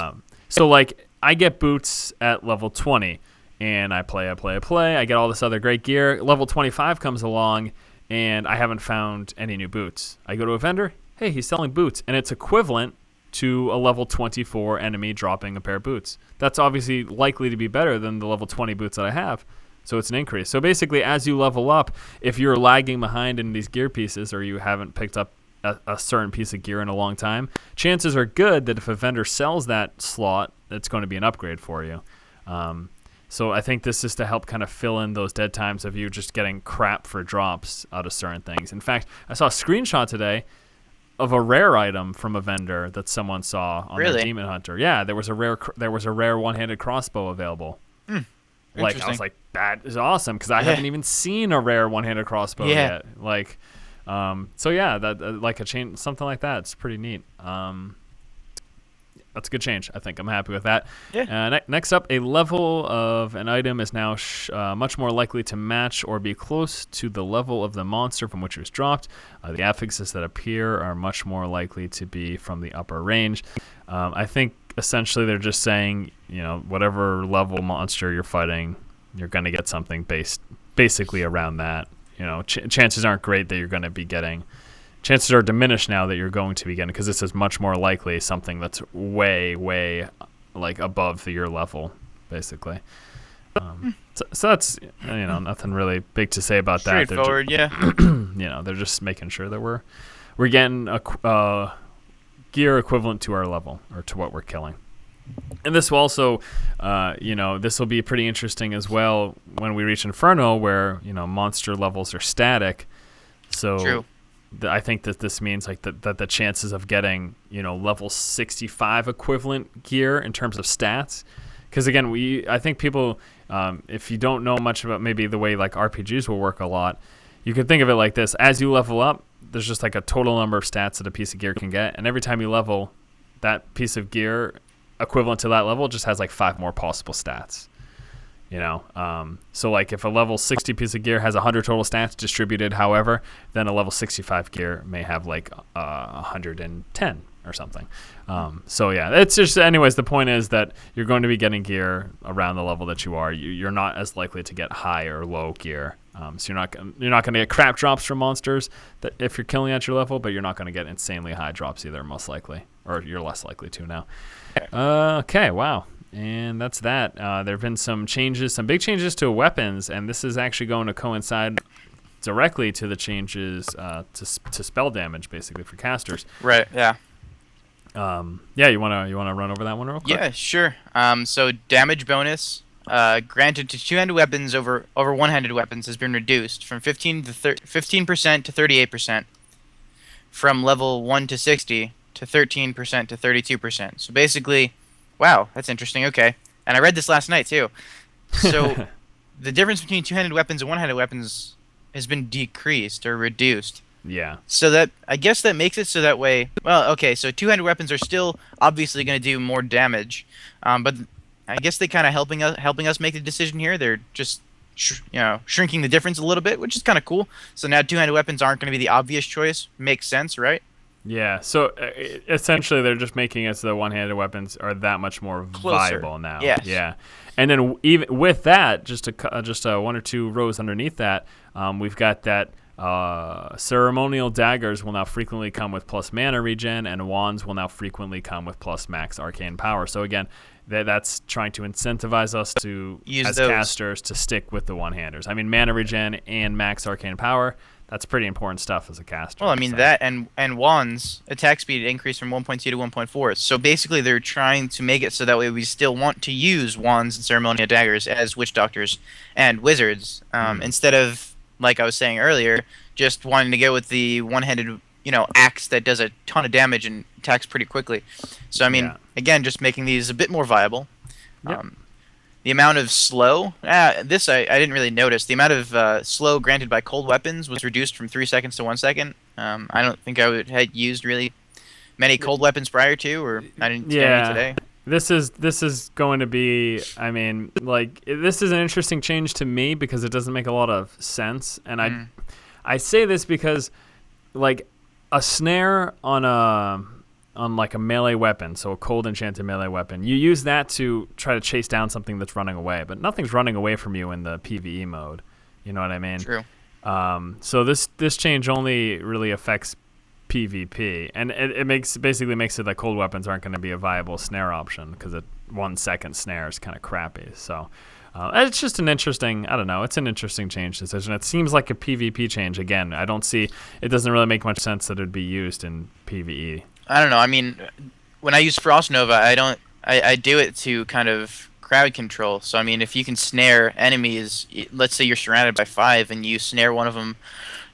So like I get boots at level 20 and I play, I get all this other great gear. Level 25 comes along and I haven't found any new boots. I go to a vendor, hey, he's selling boots, and it's equivalent to a level 24 enemy dropping a pair of boots. That's obviously likely to be better than the level 20 boots that I have. So it's an increase. So basically, as you level up, if you're lagging behind in these gear pieces or you haven't picked up a certain piece of gear in a long time, chances are good that if a vendor sells that slot, it's going to be an upgrade for you. So I think this is to help kind of fill in those dead times of you just getting crap for drops out of certain things. In fact, I saw a screenshot today of a rare item from a vendor that someone saw on their Demon Hunter. Yeah, there was a rare one-handed crossbow available. Like I was like, that is awesome because I haven't even seen a rare one-handed crossbow yet. Like, so yeah, that like a change, something like that. It's pretty neat. That's a good change. I think I'm happy with that. Yeah. Next up, a level of an item is now much more likely to match or be close to the level of the monster from which it was dropped. The affixes that appear are much more likely to be from the upper range. I think essentially they're just saying, whatever level monster you're fighting, you're going to get something basically around that. Chances aren't great that you're going to be getting. Chances are diminished now that you're going to be getting, because this is much more likely something that's way, way like above your level, basically. So that's nothing really big to say about that. Straightforward, they're just making sure that we're getting a gear equivalent to our level or to what we're killing. And this will also, this will be pretty interesting as well when we reach Inferno, where monster levels are static. So. True. I think that this means like that the chances of getting level 65 equivalent gear in terms of stats, because again I think people if you don't know much about maybe the way like RPGs will work a lot, you can think of it like this: as you level up, there's just like a total number of stats that a piece of gear can get, and every time you level, that piece of gear equivalent to that level just has like 5 more possible stats. So like if a level 60 piece of gear has 100 total stats distributed, however, then a level 65 gear may have like 110 or something. So yeah, it's just, anyways, the point is that you're going to be getting gear around the level that you are. You're not as likely to get high or low gear. So you're not going to get crap drops from monsters that if you're killing at your level, but you're not going to get insanely high drops either, most likely, or you're less likely to now. Okay, wow. And that's that. There have been some big changes to weapons, and this is actually going to coincide directly to the changes to spell damage, basically, for casters. Right. Yeah. You wanna run over that one real quick? Yeah, sure. So damage bonus granted to two-handed weapons over one-handed weapons has been reduced from 15% to 38%, from level 1 to 60 to 13% to 32%. So basically. Wow, that's interesting. Okay. And I read this last night, too. So the difference between two-handed weapons and one-handed weapons has been decreased or reduced. Yeah. So that, I guess that makes it so that way, well, okay, so two-handed weapons are still obviously going to do more damage. But I guess they kind of helping us make the decision here. They're just, shrinking the difference a little bit, which is kind of cool. So now two-handed weapons aren't going to be the obvious choice. Makes sense, right? Yeah, so essentially they're just making it so the one-handed weapons are that much more viable now. Yes. Yeah, and then even with that, just one or two rows underneath that, we've got that ceremonial daggers will now frequently come with plus mana regen, and wands will now frequently come with plus max arcane power. So again, that's trying to incentivize us to, as casters, to stick with the one-handers. I mean, mana regen and max arcane power. That's pretty important stuff as a caster. Well, I mean, that and wands attack speed increase from 1.2 to 1.4. So basically, they're trying to make it so that way we still want to use wands and ceremonial daggers as witch doctors and wizards instead of like I was saying earlier, just wanting to go with the one-handed, axe that does a ton of damage and attacks pretty quickly. So I mean, Yeah. again, just making these a bit more viable. Yep. The amount of slow, this I didn't really notice. The amount of slow granted by cold weapons was reduced from 3 seconds to 1 second. I don't think had used really many cold weapons prior to, or I didn't see any Yeah. today. This is going to be, I mean, like, this is an interesting change to me because it doesn't make a lot of sense. And I say this because, like, a snare on like a melee weapon, so a cold enchanted melee weapon, you use that to try to chase down something that's running away, but nothing's running away from you in the PvE mode. You know what I mean? True. So this change only really affects PvP, and it basically makes it that cold weapons aren't going to be a viable snare option because a 1 second snare is kind of crappy. So it's just an interesting, I don't know, it's an interesting change decision. It seems like a PvP change. Again, I don't see, it doesn't really make much sense that it would be used in PvE. I don't know. I mean, when I use Frost Nova, I do it to kind of crowd control. So I mean, if you can snare enemies, let's say you're surrounded by 5 and you snare one of them,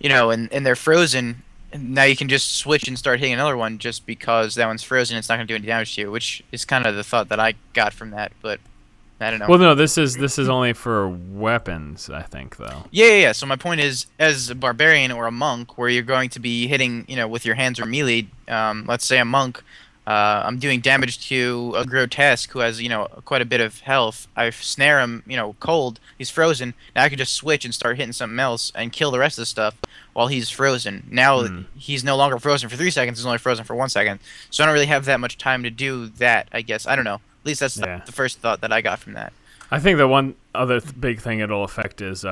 and they're frozen. Now you can just switch and start hitting another one just because that one's frozen. It's not going to do any damage to you, which is kind of the thought that I got from that. But I don't know. Well, no, this is only for weapons, I think, though. Yeah. So my point is, as a barbarian or a monk, where you're going to be hitting, with your hands or melee. Let's say a monk. I'm doing damage to a grotesque who has, quite a bit of health. I snare him, cold. He's frozen. Now I can just switch and start hitting something else and kill the rest of the stuff while he's frozen. Now he's no longer frozen for 3 seconds. He's only frozen for 1 second. So I don't really have that much time to do that, I guess. I don't know. At least that's the first thought that I got from that. I think the one other big thing it'll affect is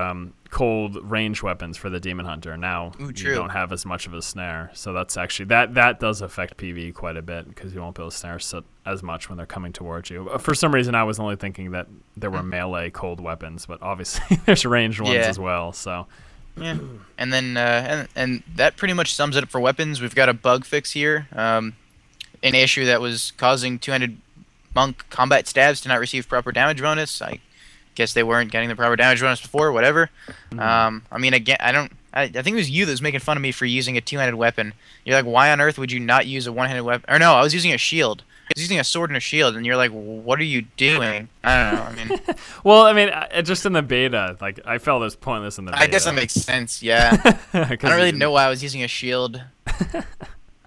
cold range weapons for the Demon Hunter. Now you don't have as much of a snare, so that's actually that does affect PvE quite a bit because you won't be able to snare as much when they're coming towards you. For some reason, I was only thinking that there were melee cold weapons, but obviously there's ranged ones as well. So yeah, and then and that pretty much sums it up for weapons. We've got a bug fix here, an issue that was causing two-handed monk combat stabs to not receive proper damage bonus. I guess they weren't getting the proper damage bonus before, whatever. I mean, again, I think it was you that was making fun of me for using a two-handed weapon. You're like, why on earth would you not use a one-handed weapon? Or no, I was using a shield. I was using a sword and a shield, and you're like, what are you doing? I don't know. I mean, well, I mean, just in the beta, like I felt it was pointless in the beta. I guess that makes sense. Yeah, I don't really know why I was using a shield.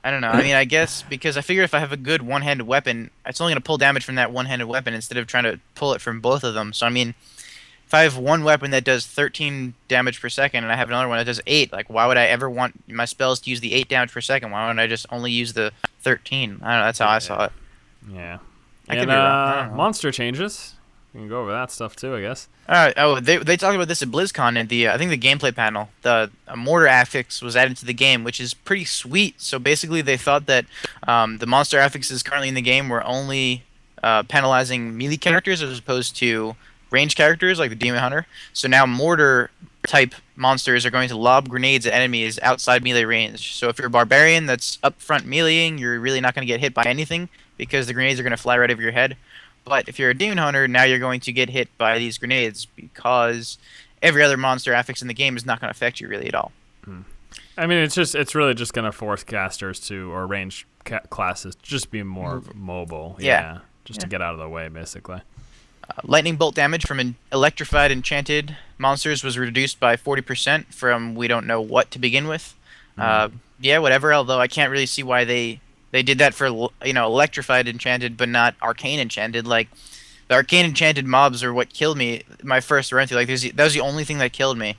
I don't know. I mean, I guess because I figure if I have a good one-handed weapon, it's only going to pull damage from that one-handed weapon instead of trying to pull it from both of them. So, I mean, if I have one weapon that does 13 damage per second and I have another one that does 8, like, why would I ever want my spells to use the 8 damage per second? Why wouldn't I just only use the 13? I don't know. That's how I saw it. Yeah. I could be wrong. Monster changes. We can go over that stuff too, I guess. They talked about this at BlizzCon in the I think the gameplay panel. The mortar affix was added to the game, which is pretty sweet. So basically, they thought that the monster affixes currently in the game were only penalizing melee characters as opposed to ranged characters like the Demon Hunter. So now mortar type monsters are going to lob grenades at enemies outside melee range. So if you're a barbarian that's up front meleeing, you're really not going to get hit by anything because the grenades are going to fly right over your head. But if you're a Demon Hunter, now you're going to get hit by these grenades because every other monster affix in the game is not going to affect you really at all. I mean, it's really just going to force casters or ranged classes to just be more mobile. Yeah. To get out of the way, basically. Lightning bolt damage from electrified enchanted monsters was reduced by 40% from we don't know what to begin with. Whatever. Although I can't really see why they did that for electrified enchanted, but not arcane enchanted. Like the arcane enchanted mobs are what killed me my first run through. Like that was the only thing that killed me.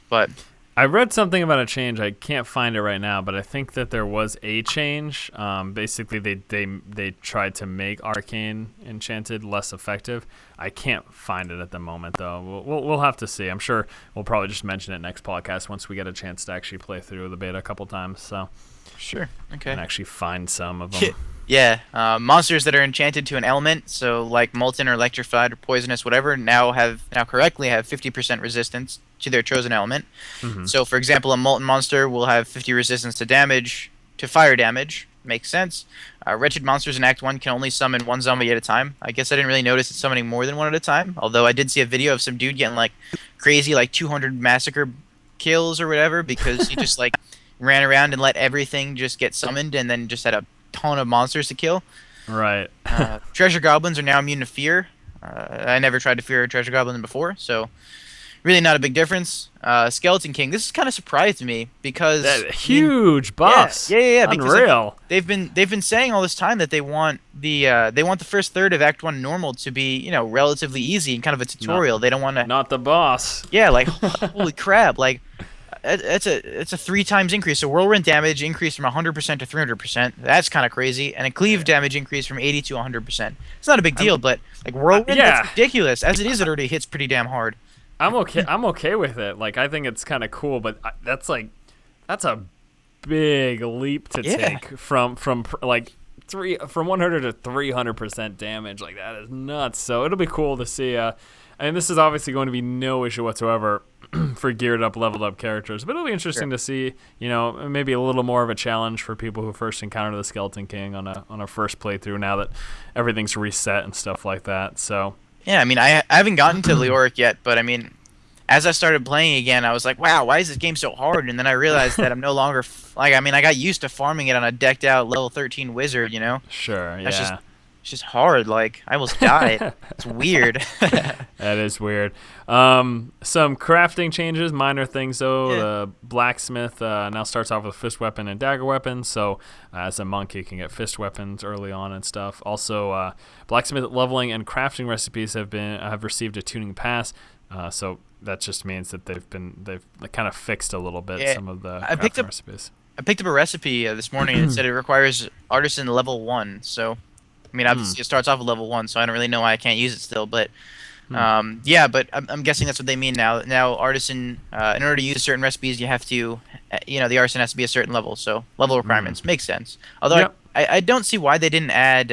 But I read something about a change. I can't find it right now, but I think that there was a change. Basically, they tried to make arcane enchanted less effective. I can't find it at the moment though. We'll have to see. I'm sure we'll probably just mention it next podcast once we get a chance to actually play through the beta a couple times. So. Sure. Okay. And actually find some of them. Yeah. Monsters that are enchanted to an element, so like molten or electrified or poisonous, whatever, now correctly have 50% resistance to their chosen element. So, for example, a molten monster will have 50 resistance to fire damage. Makes sense. Wretched monsters in Act 1 can only summon one zombie at a time. I guess I didn't really notice it summoning more than one at a time, although I did see a video of some dude getting like crazy, like 200 massacre kills or whatever because he just like ran around and let everything just get summoned and then just had a ton of monsters to kill. Right. Treasure goblins are now immune to fear. I never tried to fear a treasure goblin before, so really not a big difference. Skeleton King. This is kind of surprised me because That huge buffs. Yeah. Unreal. Because they've been saying all this time that they want the first third of Act 1 normal to be relatively easy and kind of a tutorial. They don't want to. Not the boss. Yeah, like holy crap, like. It's a 3 times increase. So whirlwind damage increased from 100% to 300%. That's kind of crazy. And a cleave damage increase from 80 to 100%. It's not a big deal, but like whirlwind, that's ridiculous. As it is, it already hits pretty damn hard. I'm okay with it. Like I think it's kind of cool, but that's a big leap to take from like from 100 to 300% damage. Like that is nuts. So it'll be cool to see. And this is obviously going to be no issue whatsoever for geared up, leveled up characters. But it'll be interesting to see, maybe a little more of a challenge for people who first encounter the Skeleton King on a first playthrough now that everything's reset and stuff like that. So yeah, I mean, I haven't gotten to Leoric yet, but I mean, as I started playing again, I was like, wow, why is this game so hard? And then I realized that I'm no longer I got used to farming it on a decked out level 13 wizard, Sure, yeah. It's just hard. Like I almost died. It's weird. That is weird. Some crafting changes, minor things though. Yeah. The blacksmith now starts off with fist weapon and dagger weapons. So as a monk, you can get fist weapons early on and stuff. Also, blacksmith leveling and crafting recipes have received a tuning pass. So that just means that they've kind of fixed a little bit some of the crafting recipes. I picked up a recipe this morning and it said it requires artisan level 1. So. I mean, obviously it starts off at level 1, so I don't really know why I can't use it still. But, but I'm guessing that's what they mean now. Now, artisan, in order to use certain recipes, you have to, the artisan has to be a certain level. So level requirements makes sense. Although I don't see why they didn't add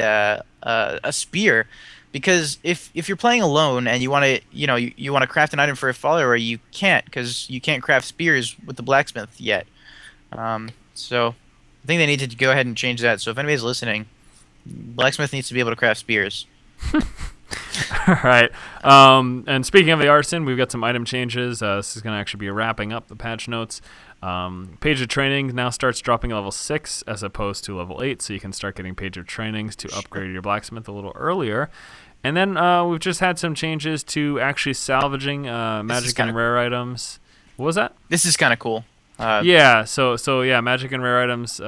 a spear, because if you're playing alone and you want to, you want to craft an item for a follower, you can't, because you can't craft spears with the blacksmith yet. So I think they need to go ahead and change that. So if anybody's listening. Blacksmith needs to be able to craft spears. All right. And speaking of the artisan, we've got some item changes. This is going to actually be wrapping up the patch notes. Page of training now starts dropping at level 6 as opposed to level 8, so you can start getting page of trainings to upgrade your blacksmith a little earlier. And then we've just had some changes to actually salvaging magic and rare items. What was that? This is kind of cool. So magic and rare items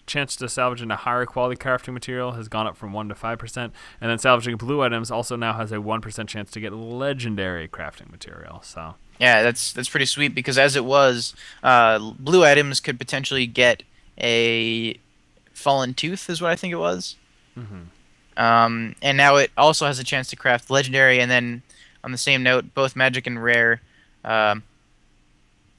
chance to salvage into higher quality crafting material has gone up from 1 to 5%, and then salvaging blue items also now has a 1% chance to get legendary crafting material. So yeah, that's pretty sweet, because as it was, blue items could potentially get a fallen tooth, is what I think it was. And now it also has a chance to craft legendary, and then on the same note, both magic and rare.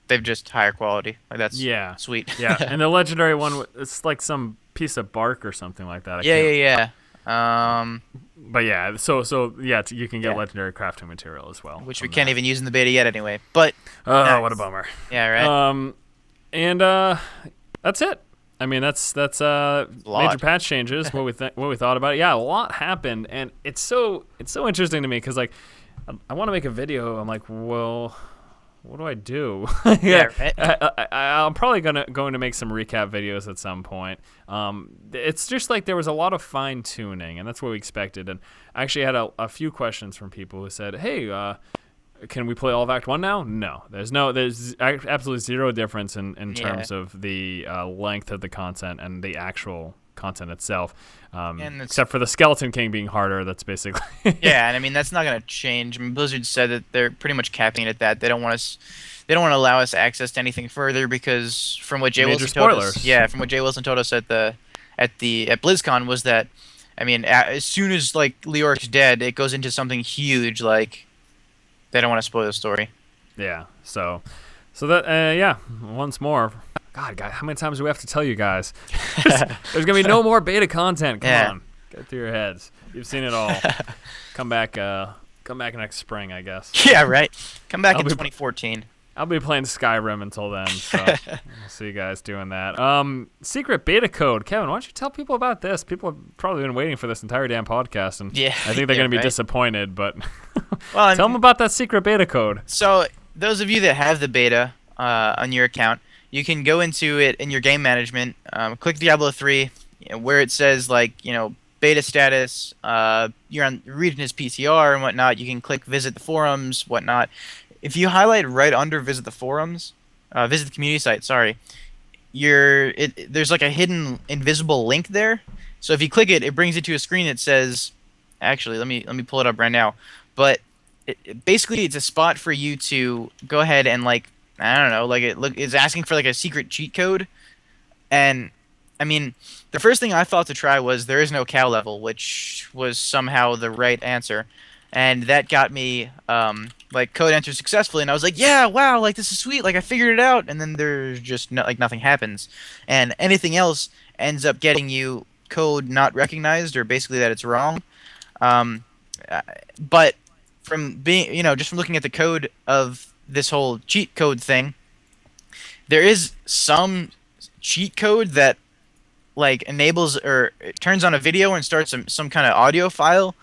They've just higher quality. Like that's sweet. Yeah, and the legendary one, it's like some piece of bark or something like that. But yeah, so you can get legendary crafting material as well, which we can't even use in the beta yet anyway. But what a bummer. Yeah, right. And that's it. I mean, that's major patch changes. what we thought about it. Yeah, a lot happened, and it's so interesting to me because like I want to make a video. I'm like, well. What do I do? Right. I'm probably going to make some recap videos at some point. It's just like there was a lot of fine tuning, and that's what we expected. And I actually had a few questions from people who said, "Hey, can we play all of Act 1 now?" No, there's absolutely zero difference in terms of the length of the content and the actual content itself, except for the Skeleton King being harder. That's basically yeah, and I mean that's not going to change. I mean, Blizzard said that they're pretty much capping it at that. They don't want to allow us access to anything further, because from what Jay Wilson told us at BlizzCon was that, I mean, as soon as like Leoric's dead, it goes into something huge. Like they don't want to spoil the story. Yeah. So that once more. God, guys, how many times do we have to tell you guys? There's gonna be no more beta content. Come on, get it through your heads. You've seen it all. Come back next spring, I guess. Yeah, right. Come back in 2014. I'll be playing Skyrim until then, so we'll see you guys doing that. Secret beta code. Kevin, why don't you tell people about this? People have probably been waiting for this entire damn podcast, and I think they're going to be disappointed, but tell them about that secret beta code. So those of you that have the beta, on your account, you can go into it in your game management, click Diablo 3, where it says like beta status. You're reading his PTR and whatnot. You can click visit the forums, whatnot. If you highlight right under visit the forums, visit the community site. Sorry, there's like a hidden invisible link there. So if you click it, it brings you to a screen that says, actually, let me pull it up right now. But basically, it's a spot for you to go ahead and like I don't know, like it's asking for like a secret cheat code, and I mean, the first thing I thought to try was there is no cow level, which was somehow the right answer, and that got me like code entered successfully, and I was like, yeah, wow, like this is sweet, like I figured it out, and then there's just like nothing happens, and anything else ends up getting you code not recognized or basically that it's wrong. Um, but from being, just from looking at the code of this whole cheat code thing, there is some cheat code that like enables or it turns on a video and starts some kind of audio file,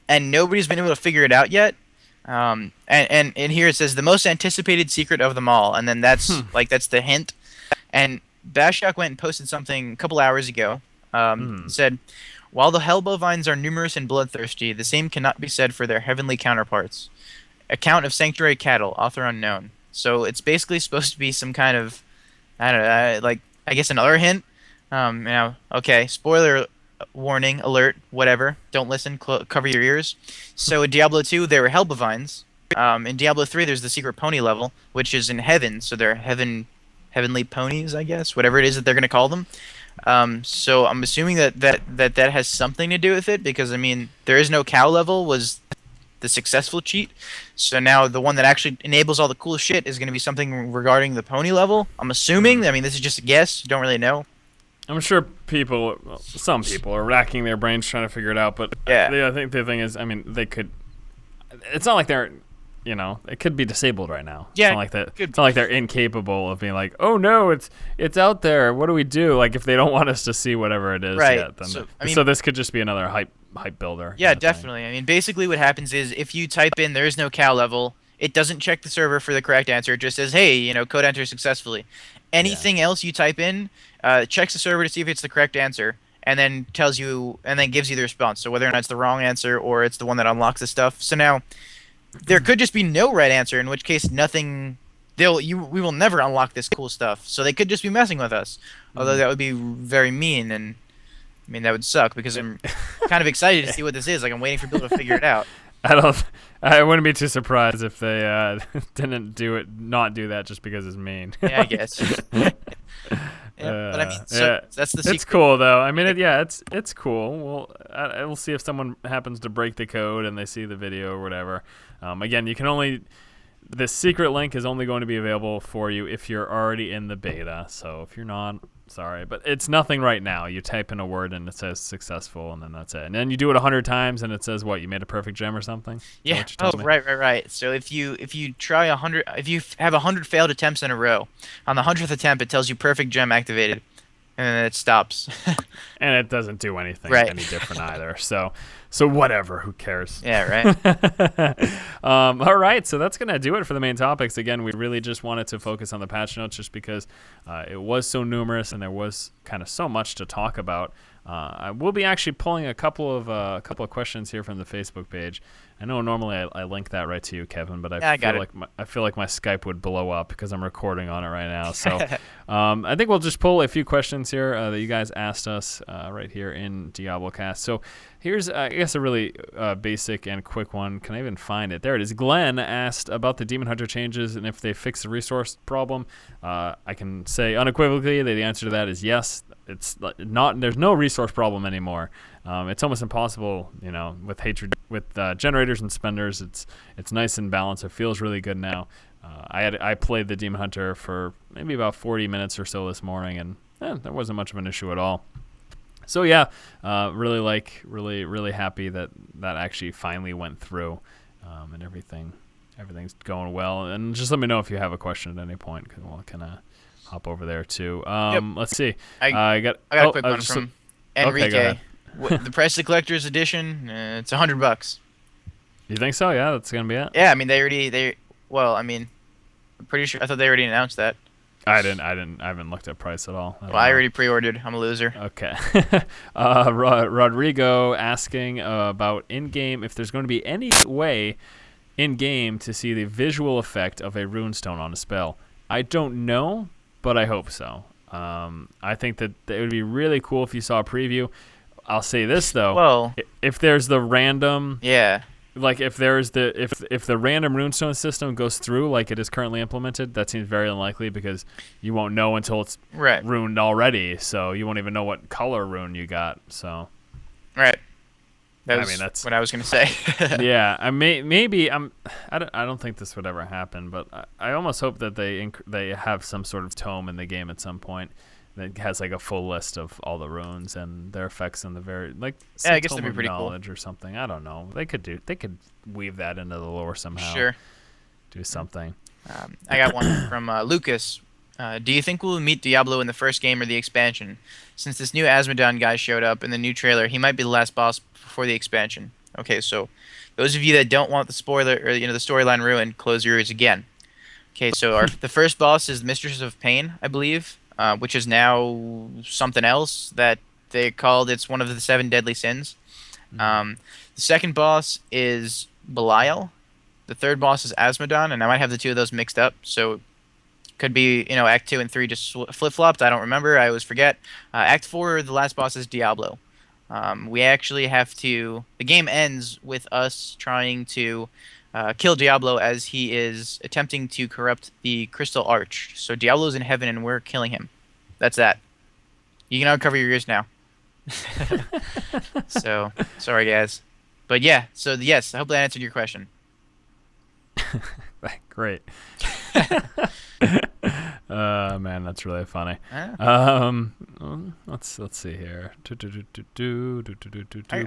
and nobody's been able to figure it out yet. And here it says the most anticipated secret of them all, and then that's that's the hint. And Bashak went and posted something a couple hours ago. Said, while the hell bovines are numerous and bloodthirsty, the same cannot be said for their heavenly counterparts. Account of sanctuary cattle, author unknown. So it's basically supposed to be some kind of, I don't know, like I guess another hint. Okay, spoiler warning, alert, whatever. Don't listen. Cover your ears. So in Diablo 2, there were hell bovines. In Diablo 3, there's the secret pony level, which is in heaven. So they're heavenly ponies, I guess, whatever it is that they're gonna call them. So I'm assuming that has something to do with it, because I mean there is no cow level was the successful cheat. So now the one that actually enables all the cool shit is going to be something regarding the pony level. I'm assuming. I mean, this is just a guess. Don't really know. I'm sure some people are racking their brains trying to figure it out, but I think the thing is, I mean, they could. It's not like they're, it could be disabled right now. Yeah, it's not like that. It's not like they're incapable of being like, oh no, it's out there. What do we do? Like if they don't want us to see whatever it is yet, then so this could just be another hype builder. Yeah, definitely. I mean, basically what happens is if you type in there is no cow level, it doesn't check the server for the correct answer. It just says, hey, code enter successfully. Anything else you type in, checks the server to see if it's the correct answer, and then gives you the response. So whether or not it's the wrong answer or it's the one that unlocks the stuff. So now there could just be no right answer, in which case nothing. We will never unlock this cool stuff. So they could just be messing with us. Although that would be very mean, and I mean that would suck because I'm kind of excited to see what this is. Like I'm waiting for people to figure it out. I wouldn't be too surprised if they didn't not do that just because it's mean. Yeah, I guess. But I mean, that's the secret. It's cool though. I mean, it's cool. We'll see if someone happens to break the code and they see the video or whatever. Again, the secret link is only going to be available for you if you're already in the beta. So if you're not, sorry, but it's nothing right now. You type in a word and it says successful, and then that's it. And then you do it 100 times and it says what, you made a perfect gem or something? Yeah. Oh, right. So if you try 100, if you have 100 failed attempts in a row, on the 100th attempt it tells you perfect gem activated, and then it stops. And it doesn't do anything any different either. So whatever, who cares? Yeah, right. All right, so that's going to do it for the main topics. Again, we really just wanted to focus on the patch notes just because it was so numerous and there was kind of so much to talk about. I will be actually pulling a couple of questions here from the Facebook page. I know normally I link that right to you, Kevin, but I feel like my Skype would blow up because I'm recording on it right now. So I think we'll just pull a few questions here that you guys asked us right here in DiabloCast. So here's, I guess, a really basic and quick one. Can I even find it? There it is. Glenn asked about the Demon Hunter changes and if they fix the resource problem. I can say unequivocally that the answer to that is yes. It's not. There's no resource problem anymore. It's almost impossible, with generators and spenders. It's nice and balanced. It feels really good now. I played the Demon Hunter for maybe about 40 minutes or so this morning, and there wasn't much of an issue at all. So yeah, really happy that actually finally went through, and everything's going well. And just let me know if you have a question at any point, because we'll kind of hop over there too. Let's see. I got a quick one from Enrique. Okay, The price of the collector's edition, it's $100. You think so? Yeah, that's gonna be it. Yeah, I mean I'm pretty sure. I thought they already announced that. I haven't looked at price at all. Well, I already pre-ordered. I'm a loser. Okay. Rodrigo asking about in-game, if there's going to be any way in-game to see the visual effect of a runestone on a spell. I don't know, but I hope so. I think that it would be really cool if you saw a preview. I'll say this though. Well, if there's the random, yeah, like if the random runestone system goes through like it is currently implemented, that seems very unlikely because you won't know until it's runed already. So you won't even know what color rune you got. So right. That's what I was gonna say. Yeah, I don't think this would ever happen, but I almost hope that they have some sort of tome in the game at some point that has like a full list of all the runes and their effects and the very I guess that'd be pretty knowledge cool. or something. I don't know. They could weave that into the lore somehow. Sure. Do something. I got one from Lucas. Do you think we'll meet Diablo in the first game or the expansion? Since this new Asmodon guy showed up in the new trailer, he might be the last boss before the expansion. Okay, so those of you that don't want the spoiler or the storyline ruined, close your ears again. Okay, so the first boss is Mistress of Pain, I believe, which is now something else that they called. It's one of the 7 deadly sins. The second boss is Belial. The third boss is Asmodon, and I might have the two of those mixed up. So could be Act 2 and 3 just flip flopped. I don't remember. I always forget. Act 4, the last boss is Diablo. We actually have to. The game ends with us trying to kill Diablo as he is attempting to corrupt the Crystal Arch. So Diablo's in heaven and we're killing him. That's that. You can uncover your ears now. So, sorry guys. But yeah, so yes, I hope that answered your question. Great. Man, that's really funny. Let's see here.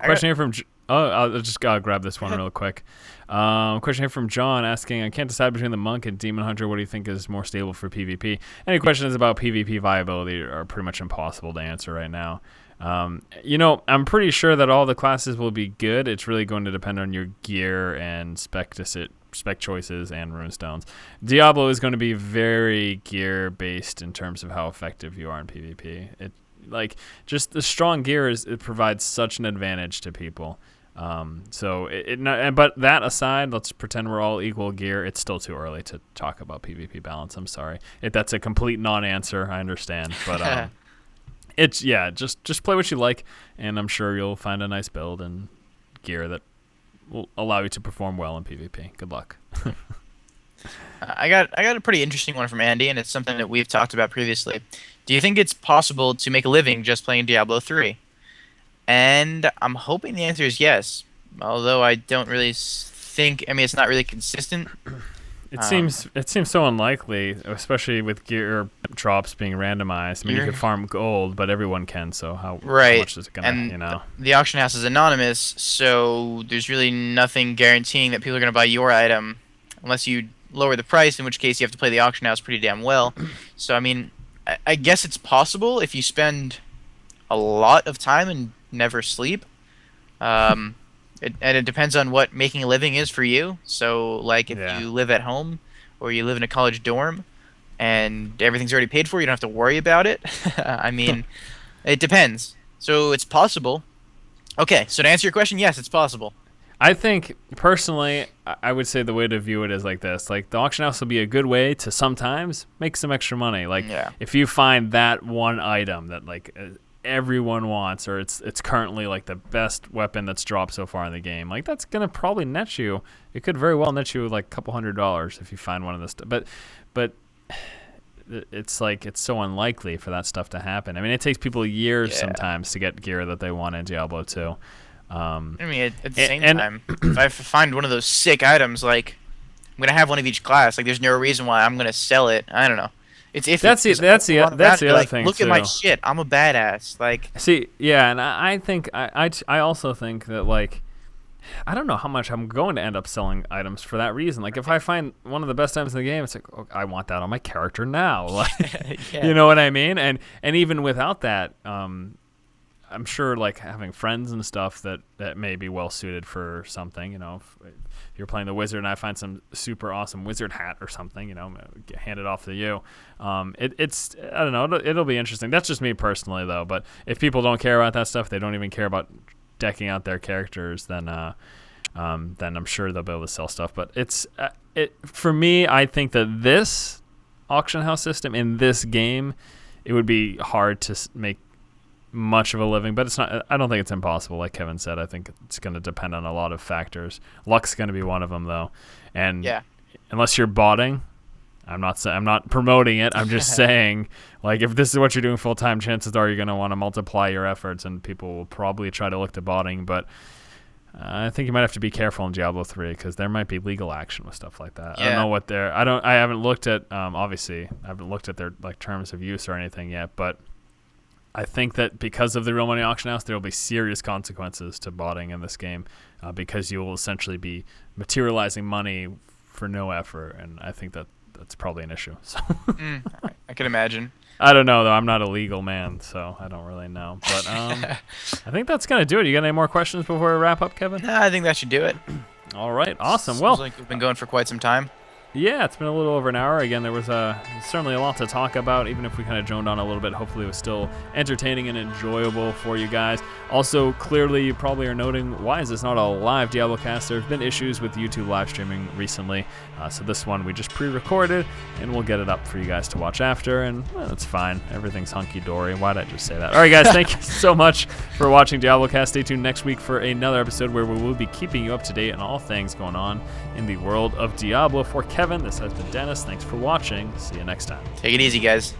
Question here from. I'll just grab this one real quick. Question here from John asking, I can't decide between the monk and demon hunter. What do you think is more stable for PvP? Any questions about PvP viability are pretty much impossible to answer right now. I'm pretty sure that all the classes will be good. It's really going to depend on your gear and spec choices and runestones. Diablo is going to be very gear based in terms of how effective you are in PvP. Just the strong gear it provides such an advantage to people. But that aside, let's pretend we're all equal gear. It's still too early to talk about PvP balance. I'm sorry if that's a complete non-answer. I understand, but just play what you like, and I'm sure you'll find a nice build and gear that will allow you to perform well in PvP. Good luck. I got a pretty interesting one from Andy, and it's something that we've talked about previously. Do you think it's possible to make a living just playing Diablo 3? And I'm hoping the answer is yes, although I don't really think. I mean, it's not really consistent. It seems so unlikely, especially with gear drops being randomized. I mean, you could farm gold, but everyone can. So how much is it gonna? The auction house is anonymous, so there's really nothing guaranteeing that people are gonna buy your item, unless you lower the price. In which case, you have to play the auction house pretty damn well. So I mean, I guess it's possible if you spend a lot of time and never sleep. It depends on what making a living is for you. So, like, if you live at home or you live in a college dorm and everything's already paid for, you don't have to worry about it. I mean, it depends. So, it's possible. Okay, so to answer your question, yes, it's possible. I think, personally, I would say the way to view it is like this. Like, the auction house will be a good way to sometimes make some extra money. Like, if you find that one item that, like, everyone wants, or it's currently like the best weapon that's dropped so far in the game, like that's gonna probably net you. It could very well net you like a couple $100 if you find one of this. But it's like it's so unlikely for that stuff to happen. I mean, it takes people years sometimes to get gear that they want in Diablo 2. I mean, at the same time, if I find one of those sick items, like I'm gonna have one of each class. Like, there's no reason why I'm gonna sell it. I don't know. That's the other thing. Look at my shit. I'm a badass. Like, and I think I also think that, like, I don't know how much I'm going to end up selling items for that reason. Like, if I find one of the best items in the game, it's like, oh, I want that on my character now. Like, you know what I mean? And even without that, I'm sure like having friends and stuff that may be well suited for something. If you're playing the wizard and I find some super awesome wizard hat or something, hand it off to you. It's I don't know. It'll be interesting. That's just me personally though. But if people don't care about that stuff, they don't even care about decking out their characters, then I'm sure they'll be able to sell stuff. But for me, I think that this auction house system in this game, it would be hard to make much of a living, but it's not. I don't think it's impossible. Like Kevin said, I think it's going to depend on a lot of factors. Luck's going to be one of them, though. And unless you're botting, I'm not promoting it. I'm just saying, like, if this is what you're doing full time, chances are you're going to want to multiply your efforts, and people will probably try to look to botting. But I think you might have to be careful in Diablo 3 because there might be legal action with stuff like that. Yeah. I don't know what they're. I haven't looked at. Obviously, I haven't looked at their like terms of use or anything yet, but I think that because of the real money auction house, there will be serious consequences to botting in this game because you will essentially be materializing money for no effort, and I think that's probably an issue. So I can imagine. I don't know, though. I'm not a legal man, so I don't really know. But I think that's going to do it. You got any more questions before we wrap up, Kevin? Nah, I think that should do it. All right. Awesome. Seems like we've been going for quite some time. Yeah, it's been a little over an hour. Again, there was certainly a lot to talk about, even if we kind of droned on a little bit. Hopefully it was still entertaining and enjoyable for you guys. Also, clearly you probably are noting, why is this not a live DiabloCast? There have been issues with YouTube live streaming recently, so this one we just pre-recorded, and we'll get it up for you guys to watch after, and that's fine. Everything's hunky-dory. Why did I just say that? All right, guys, thank you so much for watching DiabloCast. Stay tuned next week for another episode where we will be keeping you up to date on all things going on in the world of Diablo. For Kevin, this has been Dennis. Thanks for watching. See you next time. Take it easy, guys.